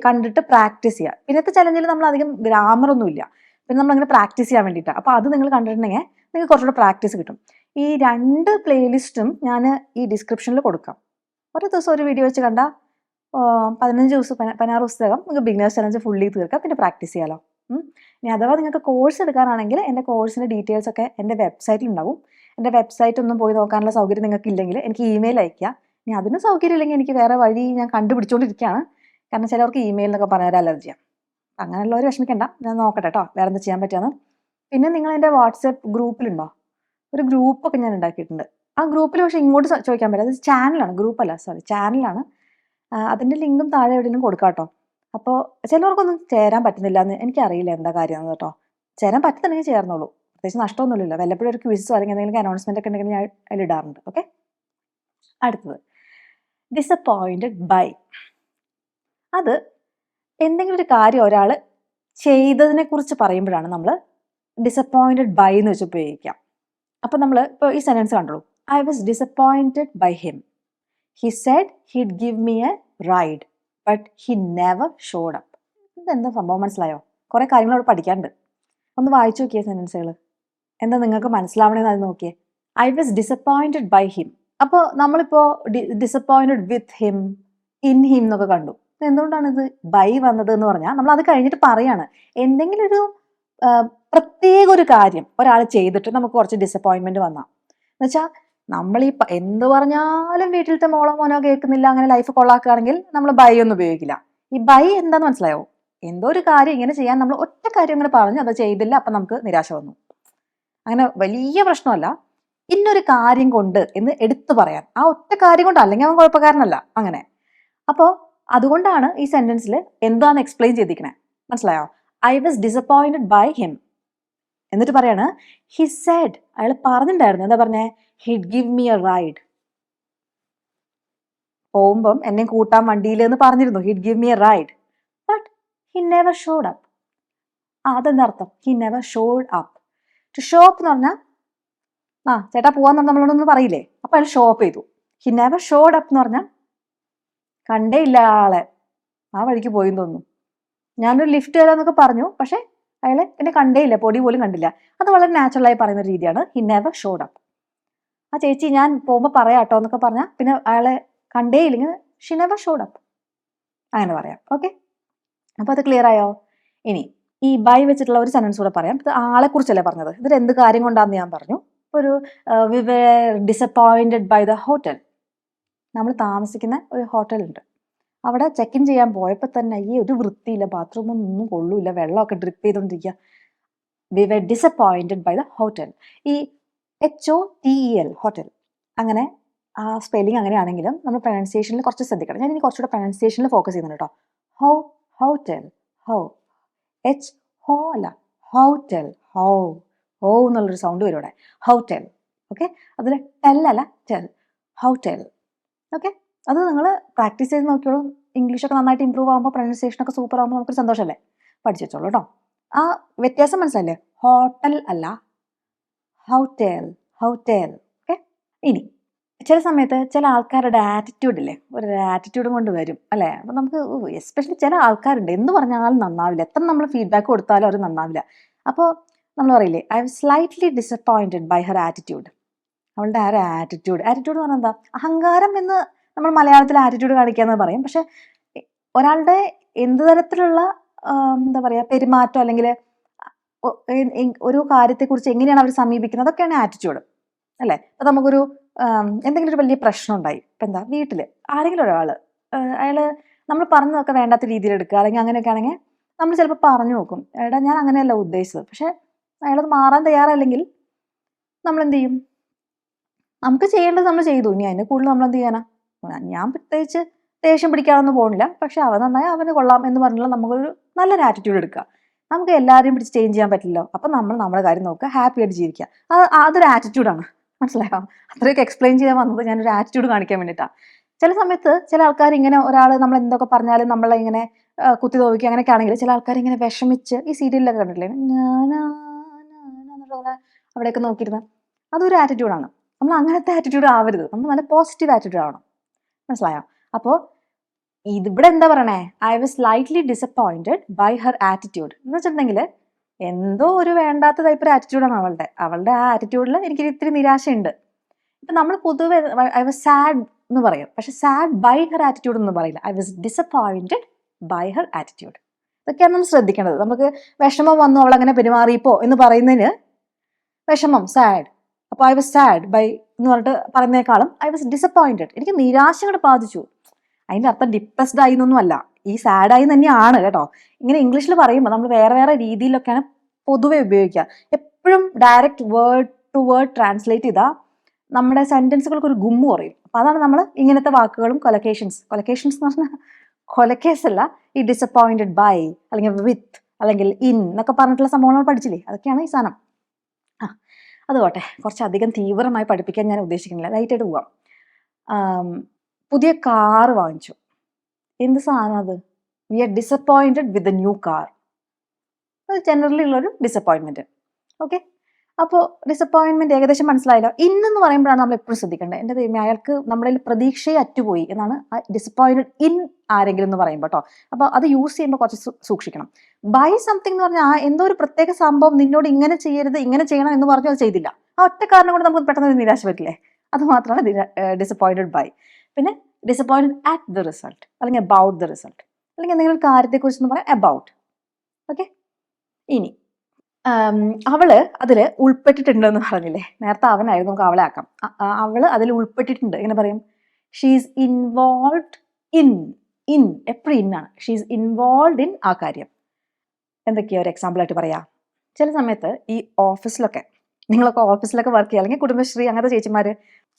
കണ്ടിട്ട് പ്രാക്ടീസ് ചെയ്യുക. പിന്നത്തെ ചലഞ്ചിൽ നമ്മൾ അധികം ഗ്രാമർ ഒന്നും ഇല്ല, പിന്നെ നമ്മളങ്ങനെ പ്രാക്ടീസ് ചെയ്യാൻ വേണ്ടിയിട്ടാണ്. അപ്പോൾ അത് നിങ്ങൾ കണ്ടിട്ടുണ്ടെങ്കിൽ നിങ്ങൾക്ക് കുറച്ചുകൂടെ പ്രാക്ടീസ് കിട്ടും. ഈ 2 പ്ലേലിസ്റ്റും ഞാൻ ഈ ഡിസ്ക്രിപ്ഷനിൽ കൊടുക്കാം. ഒരു ദിവസം ഒരു വീഡിയോ വെച്ച് കണ്ടാൽ 15 ദിവസം 16 ദിവസത്തിനകം നിങ്ങൾക്ക് ബിഗിനേഴ്സ് ചലഞ്ച് ഫുള്ളി തീർക്കാം, പിന്നെ പ്രാക്ടീസ് ചെയ്യാമല്ലോ. ഇനി അഥവാ നിങ്ങൾക്ക് കോഴ്സ് എടുക്കാനാണെങ്കിൽ എൻ്റെ കോഴ്സിൻ്റെ ഡീറ്റെയിൽസ് ഒക്കെ എൻ്റെ വെബ്സൈറ്റിൽ ഉണ്ടാവും. എൻ്റെ വെബ്സൈറ്റ് ഒന്നും പോയി നോക്കാനുള്ള സൗകര്യം നിങ്ങൾക്ക് ഇല്ലെങ്കിൽ എനിക്ക് ഇമെയിൽ അയയ്ക്കുക. ഇനി അതിന് സൗകര്യം ഇല്ലെങ്കിൽ എനിക്ക് വേറെ വഴി ഞാൻ കണ്ടുപിടിച്ചുകൊണ്ടിരിക്കുകയാണ്. കാരണം ചിലവർക്ക് ഇമെയിൽ എന്നൊക്കെ പറഞ്ഞാൽ അലർജിയാണ്. അങ്ങനെയുള്ളവർ വിഷമിക്കണ്ട, ഞാൻ നോക്കട്ടെ കേട്ടോ വേറെ എന്താ ചെയ്യാൻ പറ്റുമെന്ന്. പിന്നെ നിങ്ങൾ എൻ്റെ വാട്സപ്പ് ഗ്രൂപ്പിലുണ്ടോ? ഒരു ഗ്രൂപ്പൊക്കെ ഞാൻ ഉണ്ടാക്കിയിട്ടുണ്ട്. ആ ഗ്രൂപ്പിൽ പക്ഷേ ഇങ്ങോട്ട് ചോദിക്കാൻ പറ്റില്ല, അത് ചാനലാണ്, ഗ്രൂപ്പല്ല, ചാനലാണ്. അതിൻ്റെ ലിങ്കും താഴെ എവിടെയെങ്കിലും കൊടുക്കാം കേട്ടോ. അപ്പോൾ ചിലവർക്കൊന്നും ചേരാൻ പറ്റുന്നില്ല എന്ന് എനിക്കറിയില്ല എന്താ കാര്യം കേട്ടോ. ചേരാൻ പറ്റുന്നുണ്ടെങ്കിൽ ചേർന്നോളൂ, പ്രത്യേകിച്ച് നഷ്ടമൊന്നുമില്ല. വല്ലപ്പോഴും ഒരു ക്വിസോ അല്ലെങ്കിൽ എന്തെങ്കിലും അനൗൺസ്മെന്റ് ഒക്കെ ഉണ്ടെങ്കിൽ ഞാൻ അതിലിടാറുണ്ട്. ഓക്കെ, അടുത്തത് ഡിസപ്പോയിന്റഡ് ബൈ. അത് എന്തെങ്കിലും ഒരു കാര്യം ഒരാൾ ചെയ്തതിനെ കുറിച്ച് പറയുമ്പോഴാണ് നമ്മൾ ഡിസപ്പോയിന്റഡ് ബൈ എന്ന് വെച്ച് ഉപയോഗിക്കാം. അപ്പം നമ്മൾ ഇപ്പോൾ ഈ സെന്റൻസ് കണ്ടോളൂ. I was disappointed by him. He said he'd give me a ride but he never showed up. ഇതെന്താ സംഭവം മനസ്സിലായോ? കുറേ കാര്യങ്ങൾ അവിടെ പഠിക്കാനുണ്ട്. ഒന്ന് വായിച്ചു നോക്കിയേ സെന്റൻസുകൾ, എന്താ നിങ്ങൾക്ക് മനസ്സിലാവണേന്ന് അത് നോക്കിയേ. I was disappointed by him. അപ്പോൾ നമ്മളിപ്പോൾ disappointed with him, in him എന്നൊക്കെ കണ്ടു. എന്തുകൊണ്ടാണ് ഇത് ബൈ വന്നത് എന്ന് പറഞ്ഞാൽ നമ്മൾ അത് കഴിഞ്ഞിട്ട് പറയാണ്. എന്തെങ്കിലും ഒരു പ്രത്യേക ഒരു കാര്യം ഒരാൾ ചെയ്തിട്ട് നമുക്ക് കുറച്ച് ഡിസപ്പോയിൻമെന്റ് വന്നാ എന്നുവെച്ചാൽ നമ്മൾ ഈ എന്ത് പറഞ്ഞാലും വീട്ടിലത്തെ മോളോ മോനോ കേൾക്കുന്നില്ല, അങ്ങനെ ലൈഫ് കൊള്ളാക്കുകയാണെങ്കിൽ നമ്മൾ ബൈ ഒന്നും ഉപയോഗിക്കില്ല. ഈ ബൈ എന്താന്ന് മനസ്സിലായോ? എന്തോ ഒരു കാര്യം ഇങ്ങനെ ചെയ്യാൻ നമ്മൾ ഒറ്റ കാര്യം ഇങ്ങനെ പറഞ്ഞു അത് ചെയ്തില്ല, അപ്പം നമുക്ക് നിരാശ വന്നു. അങ്ങനെ വലിയ പ്രശ്നമല്ല, ഇന്നൊരു കാര്യം കൊണ്ട് എന്ന് എടുത്തു പറയാൻ. ആ ഒറ്റ കാര്യം കൊണ്ട്, അല്ലെങ്കിൽ അവൻ കുഴപ്പക്കാരനല്ല അങ്ങനെ. അപ്പോൾ അതുകൊണ്ടാണ് ഈ സെന്റൻസിൽ എന്താന്ന് എക്സ്പ്ലെയിൻ ചെയ്തിരിക്കണേ. മനസ്സിലായോ? I was disappointed by him. എന്നിട്ട് പറയാണ് ഹി സെഡ്, അയാൾ പറഞ്ഞിട്ടുണ്ടായിരുന്നു. എന്താ പറഞ്ഞേ? He'd give me a ride. പോകുമ്പം എന്നെ കൂട്ടാൻ വണ്ടിയിൽ എന്ന് പറഞ്ഞിരുന്നു. He'd give me a ride but he never showed up. അതെന്താ അർത്ഥം? He never showed up. To show up എന്ന് പറഞ്ഞാൽ ചേട്ടാ പോവാന്ന് നമ്മളോടൊന്നും പറയില്ലേ, അപ്പൊ അയാൾ ഷോ അപ്പ് ചെയ്തു. ഹി നെവർ ഷോഡ് അപ്പ് എന്ന് പറഞ്ഞാൽ കണ്ടേ ഇല്ല ആളെ, ആ വഴിക്ക് പോയി തോന്നുന്നു. ഞാനൊരു ലിഫ്റ്റ് തരാന്നൊക്കെ പറഞ്ഞു, പക്ഷെ അയാളെ പിന്നെ കണ്ടേ ഇല്ല, പൊടി പോലും കണ്ടില്ല. അത് വളരെ നാച്ചുറലായി പറയുന്ന രീതിയാണ് ഹി നെവർ ഷോഡ് അപ്പ്. ആ ചേച്ചി ഞാൻ പോകുമ്പോൾ പറയാട്ടോ എന്നൊക്കെ പറഞ്ഞാൽ പിന്നെ അയാളെ കണ്ടേ ഇല്ലെങ്കിൽ ഷി നെവർ ഷോഡ് അപ്പ്, അങ്ങനെ പറയാം. ഓക്കെ, അപ്പോൾ അത് ക്ലിയർ ആയോ? ഇനി ഈ ബൈ വെച്ചിട്ടുള്ള ഒരു സെന്റൻസ് കൂടെ പറയാം. ഇത് ആളെ കുറിച്ചല്ലേ പറഞ്ഞത്, ഇതിൽ എന്ത് കാര്യം കൊണ്ടാന്ന് ഞാൻ പറഞ്ഞു. ഒരു we were disappointed by the hotel. നമ്മൾ താമസിക്കുന്ന ഒരു ഹോട്ടലുണ്ട്. അവിടെ ചെക്ക് ഇൻ ചെയ്യാൻ പോയപ്പോൾ തന്നെ ഈ ഒരു വൃത്തിയില്ല, ബാത്റൂമൊന്നും കൊള്ളൂല്ല, വെള്ളമൊക്കെ ഡ്രിപ്പ് ചെയ്തുകൊണ്ടിരിക്കുക. We were disappointed by the hotel. ഈ HOTEL ഹോട്ടൽ, അങ്ങനെ ആ സ്പെല്ലിംഗ് അങ്ങനെയാണെങ്കിലും നമ്മൾ പ്രൊനൗൺസിയേഷനിൽ കുറച്ച് ശ്രദ്ധിക്കണം. ഞാൻ ഇനി കുറച്ചുകൂടെ പ്രൊനൗൺസിയേഷനിൽ ഫോക്കസ് ചെയ്യുന്നുണ്ട് കേട്ടോ. ഹോട്ടൽ, ഹോ അല്ല, ഹോട്ടൽ, ഹോ എന്നുള്ളൊരു സൗണ്ട് വരും ഇവിടെ. ഹോട്ടൽ. ഓക്കെ, അതിൽ ടെൽ അല്ല, ടെൽ, ഹോട്ടൽ. ഓക്കെ, അത് നിങ്ങൾ പ്രാക്ടീസ് ചെയ്ത് നോക്കിയോളൂ. ഇംഗ്ലീഷൊക്കെ നന്നായിട്ട് ഇമ്പ്രൂവ് ആകുമ്പോൾ, പ്രൊനൗൺസിയേഷനൊക്കെ സൂപ്പർ ആകുമ്പോൾ നമുക്കൊരു സന്തോഷമല്ലേ? പഠിച്ചു വെച്ചോളൂ കേട്ടോ. ആ വ്യത്യാസം മനസ്സിലല്ലേ? ഹോട്ടൽ അല്ല, ഹോട്ടൽ. ഓക്കെ, ഇനി ചില സമയത്ത് ചില ആൾക്കാരുടെ ആറ്റിറ്റ്യൂഡ് ഇല്ലേ, ഒരു ആറ്റിറ്റ്യൂഡും കൊണ്ട് വരും അല്ലേ. അപ്പം നമുക്ക് എസ്പെഷ്യലി ചില ആൾക്കാരുണ്ട് എന്ത് പറഞ്ഞാലും നന്നാവില്ല, എത്ര നമ്മൾ ഫീഡ്ബാക്ക് കൊടുത്താലും അവർ നന്നാവില്ല. അപ്പോൾ നമ്മൾ പറയില്ലേ, I'm slightly disappointed by her attitude. അവളുടെ ആ ഒരു ആറ്റിറ്റ്യൂഡ് എന്ന് പറഞ്ഞാൽ എന്താ? അഹങ്കാരം എന്ന് നമ്മൾ മലയാളത്തിൽ ആറ്റിറ്റ്യൂഡ് കാണിക്കാന്ന് പറയും. പക്ഷെ ഒരാളുടെ എന്ത് തരത്തിലുള്ള എന്താ പറയുക പെരുമാറ്റം അല്ലെങ്കിൽ ഒരു കാര്യത്തെക്കുറിച്ച് എങ്ങനെയാണ് അവർ സമീപിക്കുന്നത്, അതൊക്കെയാണ് ആറ്റിറ്റ്യൂഡ് അല്ലേ. അപ്പം നമുക്കൊരു എന്തെങ്കിലും ഒരു വലിയ പ്രശ്നം ഉണ്ടായി, ഇപ്പം എന്താ വീട്ടിൽ ആരെങ്കിലും ഒരാൾ അയാൾ നമ്മൾ പറഞ്ഞതൊക്കെ വേണ്ടാത്ത രീതിയിൽ എടുക്കുക, അല്ലെങ്കിൽ അങ്ങനെയൊക്കെ ആണെങ്കിൽ നമ്മൾ ചിലപ്പോൾ പറഞ്ഞു നോക്കും, എടാ ഞാൻ അങ്ങനെയല്ല ഉദ്ദേശിച്ചത്. പക്ഷെ അയാളത് മാറാൻ തയ്യാറല്ലെങ്കിൽ നമ്മൾ എന്ത് ചെയ്യും? നമുക്ക് ചെയ്യേണ്ടത് നമ്മൾ ചെയ്തു, ഇനി അതിന് കൂടുതൽ നമ്മൾ എന്ത് ചെയ്യാനാ? ഞാൻ പ്രത്യേകിച്ച് ദേഷ്യം പിടിക്കാനൊന്നും പോകുന്നില്ല, പക്ഷെ അവൻ നന്നായി അവന് കൊള്ളാം എന്ന് പറഞ്ഞുള്ള നമുക്കൊരു നല്ലൊരു ആറ്റിറ്റ്യൂഡ് എടുക്കുക. നമുക്ക് എല്ലാവരെയും പിടിച്ച് ചേഞ്ച് ചെയ്യാൻ പറ്റില്ലല്ലോ. അപ്പം നമ്മൾ നമ്മുടെ കാര്യം നോക്കുക, ഹാപ്പി ആയിട്ട് ജീവിക്കുക. അതൊരു ആറ്റിറ്റ്യൂഡാണ്. മനസ്സിലായോ? അത്രയൊക്കെ എക്സ്പ്ലെയിൻ ചെയ്യാൻ വന്നത് ഞാനൊരു ആറ്റിറ്റ്യൂഡ് കാണിക്കാൻ വേണ്ടിയിട്ടാണ്. ചില സമയത്ത് ചില ആൾക്കാർ ഇങ്ങനെ ഒരാൾ നമ്മൾ എന്തൊക്കെ പറഞ്ഞാലും നമ്മളെ ഇങ്ങനെ കുത്തി നോക്കി അങ്ങനെയൊക്കെ ആണെങ്കിൽ ചില ആൾക്കാർ ഇങ്ങനെ വിഷമിച്ച് ഈ സീരിയലിലൊക്കെ കണ്ടിട്ടില്ലേ, അവിടെയൊക്കെ നോക്കിയിരുന്ന അതൊരു ആറ്റിറ്റ്യൂഡാണ്. നമ്മൾ അങ്ങനത്തെ ആറ്റിറ്റ്യൂഡ് ആവരുത്, നമ്മൾ നല്ല പോസിറ്റീവ് ആറ്റിറ്റ്യൂഡ് ആവണം. മനസ്സിലായോ? അപ്പോൾ ഇവിടെ എന്താ പറയണേ, I was slightly disappointed by her attitude എന്ന് വെച്ചിട്ടുണ്ടെങ്കിൽ എന്തോ ഒരു വേണ്ടാത്ത ടൈപ്പ് ഒരു ആറ്റിറ്റ്യൂഡാണ് അവളുടെ ആ ആറ്റിറ്റ്യൂഡിൽ എനിക്ക് ഇത്തിരി നിരാശയുണ്ട്. ഇപ്പം നമ്മൾ പൊതുവെ ഐ വാസ് സാഡ് എന്ന് പറയും, പക്ഷെ സാഡ് ബൈ ഹർ ആറ്റിറ്റ്യൂഡ് എന്ന് പറയില്ല. I was disappointed by her attitude. ഇതൊക്കെയാണ് നമ്മൾ ശ്രദ്ധിക്കേണ്ടത്. നമുക്ക് വിഷമം വന്നു അവൾ അങ്ങനെ പെരുമാറിയപ്പോ എന്ന് പറയുന്നതിന് വിഷമം സാഡ്, അപ്പോൾ ഐ വാസ് സാഡ് ബൈ എന്ന് പറഞ്ഞിട്ട് പറയുന്നേക്കാളും ഐ വാസ് ഡിസപ്പോയിന്റഡ്, എനിക്ക് നിരാശ കൂടെ ബാധിച്ചു. അതിൻ്റെ അർത്ഥം ഡിപ്രസ്ഡ് ആയി എന്നൊന്നും അല്ല, ഈ സാഡായി തന്നെയാണ് കേട്ടോ. ഇങ്ങനെ ഇംഗ്ലീഷിൽ പറയുമ്പോൾ നമ്മൾ വേറെ വേറെ രീതിയിലൊക്കെയാണ് പൊതുവെ ഉപയോഗിക്കുക. എപ്പോഴും direct word to word translate ചെയ്താൽ നമ്മുടെ സെൻറ്റൻസുകൾക്ക് ഒരു ഗുമ്മ് കുറയും. അപ്പം അതാണ് നമ്മൾ ഇങ്ങനത്തെ വാക്കുകളും കൊലക്കേഷൻസ് എന്ന് പറഞ്ഞാൽ കൊലക്കേസ് അല്ല, ഈ ഡിസപ്പോയിന്റഡ് ബൈ അല്ലെങ്കിൽ വിത്ത് അല്ലെങ്കിൽ ഇൻ എന്നൊക്കെ പറഞ്ഞിട്ടുള്ള സംഭവങ്ങൾ പഠിച്ചില്ലേ, അതൊക്കെയാണ് ഈ സാധനം. അത് പോട്ടെ, കുറച്ചധികം തീവ്രമായി പഠിപ്പിക്കാൻ ഞാൻ ഉദ്ദേശിക്കുന്നില്ല, ലൈറ്റായിട്ട് പോവാം. പുതിയ കാറ് വാങ്ങിച്ചു. എന്ത് സാധനം അത്? We are disappointed with the new car. അത് ജനറലി ഉള്ളൊരു ഡിസപ്പോയിൻമെൻറ്റ്. ഓക്കെ, അപ്പോൾ ഡിസപ്പോയിൻമെൻറ്റ് ഏകദേശം മനസ്സിലായല്ലോ. ഇന്നെന്ന് പറയുമ്പോഴാണ് നമ്മൾ എപ്പോഴും ശ്രദ്ധിക്കേണ്ടത്. എൻ്റെ ദൈവമേ, അയാൾക്ക് നമ്മളിൽ പ്രതീക്ഷയെ അറ്റുപോയി എന്നാണ് ഡിസപ്പോയിൻറ്റഡ് ഇൻ ആരെങ്കിലും എന്ന് പറയുമ്പോൾ കേട്ടോ. അപ്പോൾ അത് യൂസ് ചെയ്യുമ്പോൾ കുറച്ച് സൂക്ഷിക്കണം. ബൈ സംതിങ് എന്ന് പറഞ്ഞാൽ എന്തോ ഒരു പ്രത്യേക സംഭവം നിന്നോട് ഇങ്ങനെ ചെയ്യരുത് ഇങ്ങനെ ചെയ്യണം എന്ന് പറഞ്ഞാൽ അത് ചെയ്തില്ല. ആ ഒറ്റ കാരണം കൊണ്ട് നമുക്ക് പെട്ടെന്ന് നിരാശ പറ്റില്ലേ? അത് മാത്രമാണ് ഡിസപ്പോയിൻറ്റഡ് ബൈ. പിന്നെ ഡിസപ്പോയിൻറ്റഡ് അറ്റ് ദ റിസൾട്ട് അല്ലെങ്കിൽ അബൌട്ട് ദ റിസൾട്ട്, അല്ലെങ്കിൽ എന്തെങ്കിലും ഒരു കാര്യത്തെക്കുറിച്ച് പറയാം അബൌട്ട്. ഓക്കെ, ഇനി അവള് അതിൽ ഉൾപ്പെട്ടിട്ടുണ്ടെന്ന് പറഞ്ഞില്ലേ നേരത്തെ, അവനായിരുന്നു, നമുക്ക് അവളെ ആക്കാം. അവള് അതിൽ ഉൾപ്പെട്ടിട്ടുണ്ട്. എങ്ങനെ പറയും? ഷീസ് ഇൻവോൾവ്ഡ് ഇൻ എപ്പോഴും ഇന്നാണ്. ഷീസ് ഇൻവോൾവ്ഡ് ഇൻ ആ കാര്യം. എന്തൊക്കെയാ ഒരു എക്സാമ്പിൾ ആയിട്ട് പറയാം? ചില സമയത്ത് ഈ ഓഫീസിലൊക്കെ, നിങ്ങളൊക്കെ ഓഫീസിലൊക്കെ വർക്ക് ചെയ്യുക, അല്ലെങ്കിൽ കുടുംബശ്രീ അങ്ങനത്തെ ചേച്ചിമാർ,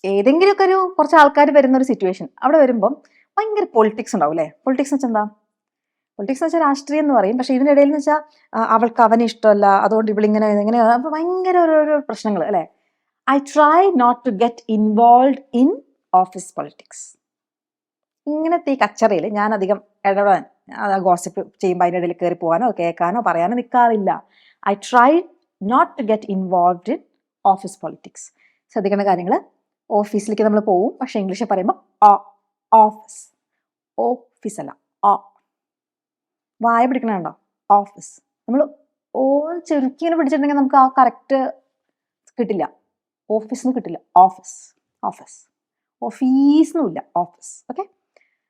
ഏതെങ്കിലുമൊക്കെ ഒരു കുറച്ച് ആൾക്കാർ വരുന്ന ഒരു സിറ്റുവേഷൻ, അവിടെ വരുമ്പം ഭയങ്കര പൊളിറ്റിക്സ് ഉണ്ടാവും അല്ലേ. പൊളിറ്റിക്സ് എന്ന് വെച്ചാൽ എന്താ? പൊളിറ്റിക്സ് എന്ന് വെച്ചാൽ രാഷ്ട്രീയം എന്ന് പറയും. പക്ഷേ ഇതിനിടയിൽ എന്ന് വെച്ചാൽ അവൾക്ക് അവനെ ഇഷ്ടമല്ല, അതുകൊണ്ട് ഇവളിങ്ങനെ ഇങ്ങനെ, അപ്പോൾ ഭയങ്കര ഓരോ പ്രശ്നങ്ങൾ അല്ലേ. I try not to get involve in office politics. ഇങ്ങനത്തെ ഈ കച്ചറയിൽ ഞാൻ അധികം ഇടപെടാൻ, ഗോസിപ്പ് ചെയ്യുമ്പോൾ അതിൻ്റെ ഇടയിൽ കയറി പോകാനോ കേൾക്കാനോ പറയാനോ നിൽക്കാറില്ല. I try not to get involved in office politics. ശ്രദ്ധിക്കേണ്ട കാര്യങ്ങൾ, ഓഫീസിലേക്ക് നമ്മൾ പോവും, പക്ഷേ ഇംഗ്ലീഷിൽ പറയുമ്പോൾ ഓഫീസ്, ഓഫീസ് അല്ല വായ പിടിക്കണുണ്ടോ? ഓഫീസ്. നമ്മൾ ചുരുക്കി ഇങ്ങനെ പിടിച്ചിട്ടുണ്ടെങ്കിൽ നമുക്ക് ആ കറക്റ്റ് കിട്ടില്ല, ഓഫീസിന്ന് കിട്ടില്ല. Office ഓഫീസെന്നുമില്ല, office. ഓക്കെ,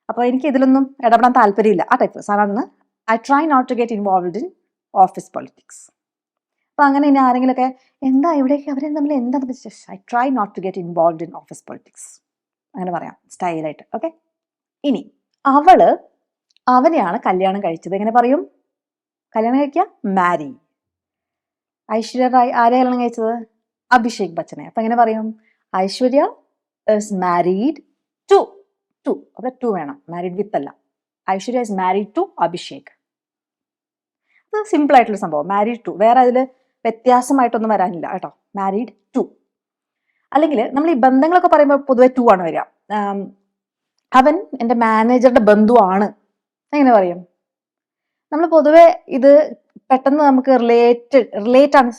അപ്പോൾ എനിക്ക് ഇതിലൊന്നും ഇടപെടാൻ താല്പര്യമില്ല, ആ ടൈപ്പ് സാധാരണ. I try not to get involved in office politics. അപ്പോൾ അങ്ങനെ ഇനി ആരെങ്കിലുമൊക്കെ എന്താ ഇവിടേക്ക് അവരെ തമ്മിൽ എന്താണെന്ന് വെച്ചാൽ I try not to get involved in office politics, അങ്ങനെ പറയാം സ്റ്റൈലായിട്ട്. ഓക്കെ, ഇനി അവനെയാണ് കല്യാണം കഴിച്ചത്. എങ്ങനെ പറയും? കല്യാണം കഴിക്കുക, മാരി. ഐശ്വര്യ റായ് ആരെ കല്യാണം കഴിച്ചത്? അഭിഷേക് ബച്ചനെ. അപ്പം എങ്ങനെ പറയും? ഐശ്വര്യ ഇസ് മാരീഡ് ടു അവിടെ ടു വേണം, മാരീഡ് വിത്ത് അല്ല. Aishwarya is married to Abhishek. അത് സിമ്പിൾ ആയിട്ടുള്ള സംഭവം, മാരീഡ് ടു. വേറെ അതിൽ വ്യത്യാസമായിട്ടൊന്നും വരാനില്ല കേട്ടോ, മാരീഡ് ടു. അല്ലെങ്കിൽ നമ്മൾ ഈ ബന്ധങ്ങളൊക്കെ പറയുമ്പോൾ പൊതുവെ ടു ആണ് വരിക. അവൻ എൻ്റെ മാനേജറുടെ ബന്ധുവാണ്, എങ്ങനെ പറയും? നമ്മൾ പൊതുവെ ഇത് പെട്ടെന്ന് നമുക്ക് റിലേറ്റ് ആണ്,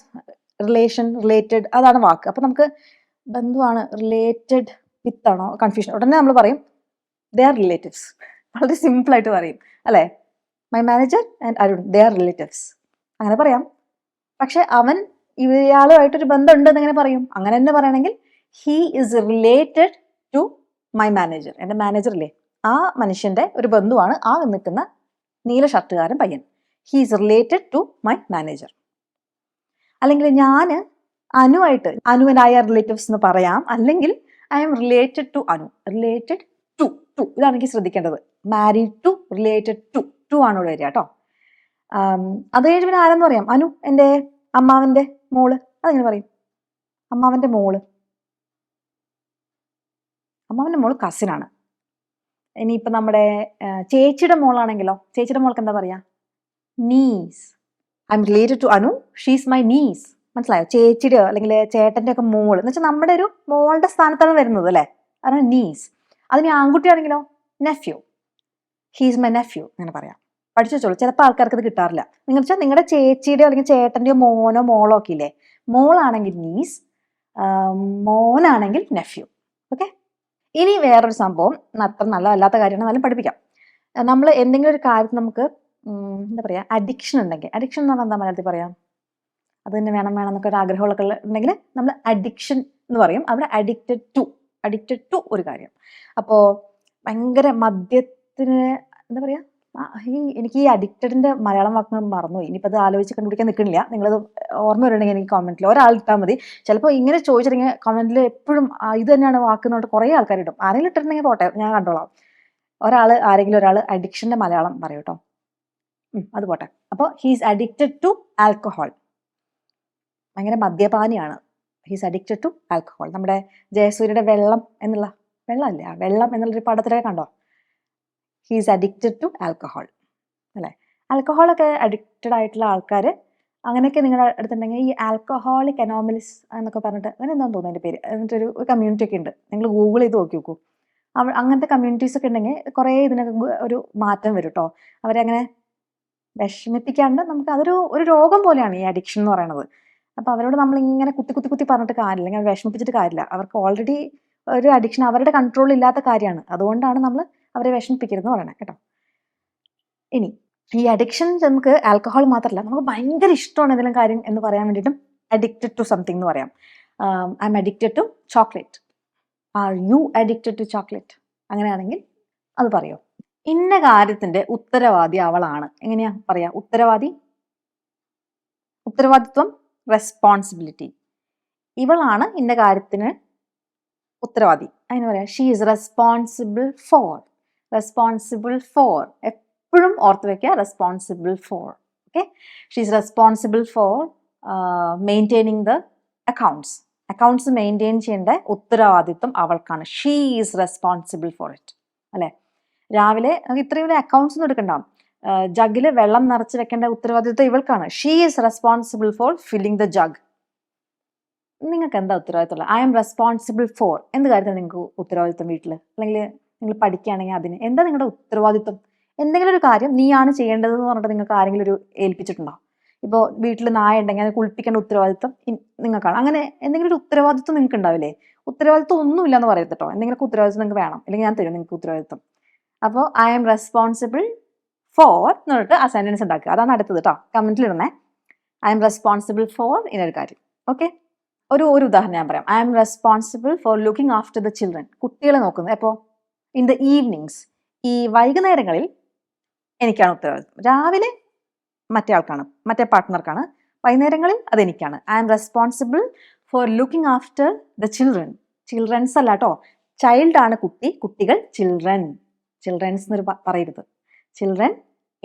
റിലേറ്റഡ് അതാണ് വാക്ക്. അപ്പം നമുക്ക് ബന്ധുവാണ്, റിലേറ്റഡ് വിത്ത് ആണോ കൺഫ്യൂഷൻ, ഉടനെ നമ്മൾ പറയും ദേ ആർ റിലേറ്റീവ്സ്. വളരെ സിമ്പിളായിട്ട് പറയും അല്ലേ, my manager and Arun they are relatives, അങ്ങനെ പറയാം. പക്ഷെ അവൻ ഇയാളുമായിട്ടൊരു ബന്ധം ഉണ്ടെന്ന് എങ്ങനെ പറയും? അങ്ങനെ തന്നെ പറയണമെങ്കിൽ he is related to my manager. എൻ്റെ മാനേജർ ഇല്ലേ, ആ മനുഷ്യൻ്റെ ഒരു ബന്ധുവാണ് ആ നിൽക്കുന്ന നീല ഷർട്ടുകാരൻ പയ്യൻ. He is related to my manager. അല്ലെങ്കിൽ ഞാൻ അനുവായിട്ട് Anu and I are relatives എന്ന് പറയാം. അല്ലെങ്കിൽ I'm related to Anu. Related to to ഇതാണ് എനിക്ക് ശ്രദ്ധിക്കേണ്ടത്. Married to, related to to ആണ് ഇവിടെ വരിക കേട്ടോ. അത് കഴിഞ്ഞ് പിന്നെ ആരെന്ന് പറയാം? അനു എൻ്റെ അമ്മാവൻ്റെ മോള്. അതെങ്ങനെ പറയും? അമ്മാവൻ്റെ മോള്. അമ്മാവൻ്റെ മോള് കസിനാണ്. ഇനിയിപ്പോൾ നമ്മുടെ ചേച്ചിയുടെ മോളാണെങ്കിലോ? ചേച്ചിയുടെ മോൾക്ക് എന്താ പറയാ? Niece. I'm related to Anu, she's my niece. മനസ്സിലായോ? ചേച്ചിയുടെയോ അല്ലെങ്കിൽ ചേട്ടൻ്റെ ഒക്കെ മോള് എന്ന് വെച്ചാൽ നമ്മുടെ ഒരു മോളുടെ സ്ഥാനത്താണ് വരുന്നത് അല്ലേ? അതാണ് നീസ്. അതിന് ആൺകുട്ടിയാണെങ്കിലോ? നെഫ്യൂ. ഹീസ് മൈ നെഫ്യൂ അങ്ങനെ പറയാം. പഠിച്ചു വെച്ചോളൂ. ചിലപ്പോൾ ആൾക്കാർക്ക് ഇത് കിട്ടാറില്ല. നിങ്ങൾ വെച്ചാൽ നിങ്ങളുടെ ചേച്ചിയുടെയോ അല്ലെങ്കിൽ ചേട്ടൻ്റെയോ മോനോ മോളോ ഒക്കെ ഇല്ലേ? മോളാണെങ്കിൽ നീസ്, മോനാണെങ്കിൽ നെഫ്യൂ. ഓക്കെ. ഇനി വേറൊരു സംഭവം, അത്ര നല്ലതല്ലാത്ത കാര്യമാണ്, എന്നാലും പഠിപ്പിക്കാം. നമ്മൾ എന്തെങ്കിലും ഒരു കാര്യത്തിൽ നമുക്ക് എന്താ പറയുക, അഡിക്ഷൻ ഉണ്ടെങ്കിൽ, അഡിക്ഷൻ എന്ന് പറഞ്ഞാൽ എന്താ മലയാളത്തിൽ പറയാം? അത് തന്നെ വേണം എന്നൊക്കെ ഒരു ആഗ്രഹങ്ങളൊക്കെ ഉണ്ടെങ്കിൽ നമ്മൾ അഡിക്ഷൻ എന്ന് പറയും. അവിടെ അഡിക്റ്റഡ് ടു ഒരു കാര്യം. അപ്പോൾ ഭയങ്കര മദ്യത്തിന് എന്താ പറയുക, എനിക്ക് ഈ അഡിക്റ്റഡിൻ്റെ മലയാളം വാക്കുകൾ മറന്നുപോയി. ഇനിയിപ്പോൾ അത് ആലോചിച്ച് കണ്ടുപിടിക്കാൻ നിൽക്കുന്നില്ല. നിങ്ങളത് ഓർമ്മ വരുന്നുണ്ടെങ്കിൽ എനിക്ക് കമൻറ്റിൽ ഒരാൾ ഇട്ടാൽ മതി. ചിലപ്പോൾ ഇങ്ങനെ ചോദിച്ചിട്ടുണ്ടെങ്കിൽ കമൻറ്റിൽ എപ്പോഴും ഇത് തന്നെയാണ് വാക്കുന്നുണ്ട് കുറേ ആൾക്കാർ ഇടും. ആരെങ്കിലും ഇട്ടിട്ടുണ്ടെങ്കിൽ പോട്ടെ, ഞാൻ കണ്ടോളാം. ആരെങ്കിലും ഒരാൾ അഡിക്ഷൻ്റെ മലയാളം പറയും കേട്ടോ. അത് പോട്ടെ. അപ്പോൾ ഹീസ് അഡിക്റ്റഡ് ടു ആൽക്കഹോൾ. ഭയങ്കര മദ്യപാനിയാണ്. He's addicted to alcohol. നമ്മുടെ ജയസൂര്യയുടെ വെള്ളം എന്നുള്ളൊരു പടത്തിലൊക്കെ കണ്ടോ? ഹീസ് അഡിക്റ്റഡ് ടു ആൽക്കഹോൾ അല്ലേ? ആൽക്കഹോളൊക്കെ അഡിക്റ്റഡ് ആയിട്ടുള്ള ആൾക്കാർ അങ്ങനെയൊക്കെ നിങ്ങളുടെ അടുത്തുണ്ടെങ്കിൽ ഈ ആൽക്കഹോളിക് അനോമലിസ് എന്നൊക്കെ പറഞ്ഞിട്ട് അങ്ങനെ എന്താണെന്ന് തോന്നുന്നു അതിൻ്റെ പേര്. എന്നിട്ടൊരു കമ്മ്യൂണിറ്റി ഒക്കെ ഉണ്ട്. നിങ്ങൾ ഗൂഗിൾ ചെയ്ത് നോക്കൂ. അങ്ങനത്തെ കമ്മ്യൂണിറ്റീസ് ഒക്കെ ഉണ്ടെങ്കിൽ കുറേ ഇതിനൊക്കെ ഒരു മാറ്റം വരും കേട്ടോ. അവരങ്ങനെ വിഷമിപ്പിക്കാണ്ട് നമുക്ക് അതൊരു രോഗം പോലെയാണ് ഈ അഡിക്ഷൻ എന്ന് പറയുന്നത്. അപ്പോൾ അവരോട് നമ്മളിങ്ങനെ കുത്തി പറഞ്ഞിട്ട് കാര്യമില്ല, ഇങ്ങനെ വിഷമിപ്പിച്ചിട്ട് കാര്യമില്ല. അവർക്ക് ഓൾറെഡി ഒരു അഡിക്ഷൻ അവരുടെ കൺട്രോൾ ഇല്ലാത്ത കാര്യമാണ്. അതുകൊണ്ടാണ് നമ്മൾ അവരെ വിഷമിപ്പിക്കരുതെന്ന് പറയണേ കേട്ടോ. ഇനി ഈ അഡിക്ഷൻ നമുക്ക് ആൽക്കഹോൾ മാത്രമല്ല, നമുക്ക് ഭയങ്കര ഇഷ്ടമാണ് എന്തെങ്കിലും കാര്യം എന്ന് പറയാൻ വേണ്ടിയിട്ടും അഡിക്റ്റഡ് ടു സംതിങ് എന്ന് പറയാം. I'm addicted to chocolate. Are you addicted to chocolate? അങ്ങനെയാണെങ്കിൽ അത് പറയോ? ഇന്ന കാര്യത്തിന്റെ ഉത്തരവാദി അവളാണ്. എങ്ങനെയാ പറയാ? ഉത്തരവാദിത്വം, റെസ്പോൺസിബിലിറ്റി. ഇവളാണ് ഇന്ന കാര്യത്തിന് ഉത്തരവാദി. അതിന് പറയാം ഷീ ഈസ് റെസ്പോൺസിബിൾ ഫോർ. എപ്പോഴും ഓർത്ത് വെക്കുക, responsible for. Okay. She is responsible for maintaining the accounts maintain ചെയ്യേണ്ട ഉത്തരവാദിത്വം അവൾക്കാണ്. She is responsible for it അല്ലേ? രാവിലെ ഇത്രയും അക്കൗണ്ട്സ് ഒന്നും എടുക്കണ്ടാവും. ജഗ്ഗിൽ വെള്ളം നിറച്ച് വെക്കേണ്ട ഉത്തരവാദിത്വം ഇവൾക്കാണ്. She is responsible for filling the jug. നിങ്ങൾക്ക് എന്താ ഉത്തരവാദിത്തമുള്ളത്? ഐ എം റെസ്പോൺസിബിൾ ഫോർ എന്ത് കാര്യത്തിലാണ് നിങ്ങൾക്ക് ഉത്തരവാദിത്വം വീട്ടിൽ? അല്ലെങ്കിൽ നിങ്ങൾ പഠിക്കുകയാണെങ്കിൽ അതിന് എന്താ നിങ്ങളുടെ ഉത്തരവാദിത്വം? എന്തെങ്കിലും ഒരു കാര്യം നീയാണ് ചെയ്യേണ്ടതെന്ന് പറഞ്ഞിട്ട് നിങ്ങൾക്ക് ആരെങ്കിലും ഒരു ഏൽപ്പിച്ചിട്ടുണ്ടോ? ഇപ്പോൾ വീട്ടിൽ നായ ഉണ്ടെങ്കിൽ അത് കുളിപ്പിക്കേണ്ട ഉത്തരവാദിത്വം നിങ്ങൾക്കാണ്. അങ്ങനെ എന്തെങ്കിലും ഒരു ഉത്തരവാദിത്വം നിങ്ങൾക്ക് ഉണ്ടാവില്ലേ? ഉത്തരവാദിത്വം ഒന്നുമില്ല എന്ന് പറയരുത് കേട്ടോ. എന്തെങ്കിലുമൊക്കെ ഉത്തരവാദിത്വം നിങ്ങൾക്ക് വേണം, അല്ലെങ്കിൽ ഞാൻ തരും നിങ്ങൾക്ക് ഉത്തരവാദിത്വം. അപ്പോൾ ഐ എം റെസ്പോൺസിബിൾ ഫോർ എന്ന് പറഞ്ഞിട്ട് ആ സെന്റൻസ് ഉണ്ടാക്കുക. അതാണ് അടുത്തത് കേട്ടോ. കമന്റിൽ ഇടണേ. ഐ എം റെസ്പോൺസിബിൾ ഫോർ ഇന്നൊരു കാര്യം. ഓക്കെ. ഒരു ഉദാഹരണം ഞാൻ പറയാം. I'm responsible for looking after the children. കുട്ടികളെ നോക്കുന്നത്. അപ്പോൾ ഇൻ ദ ഈവനിങ്സ്, ഈ വൈകുന്നേരങ്ങളിൽ എനിക്കാണ് ഉത്തരവാദിത്വം. രാവിലെ മറ്റേ ആൾക്കാണ്, മറ്റേ പാർട്ട്ണർക്കാണ്. വൈകുന്നേരങ്ങളിൽ അതെനിക്കാണ്. I'm responsible for looking after the children. Childrens അല്ല കേട്ടോ, ചൈൽഡ് ആണ് കുട്ടികൾ. ചിൽഡ്രൻസ് എന്നൊരു പറയരുത്. ചിൽഡ്രൻ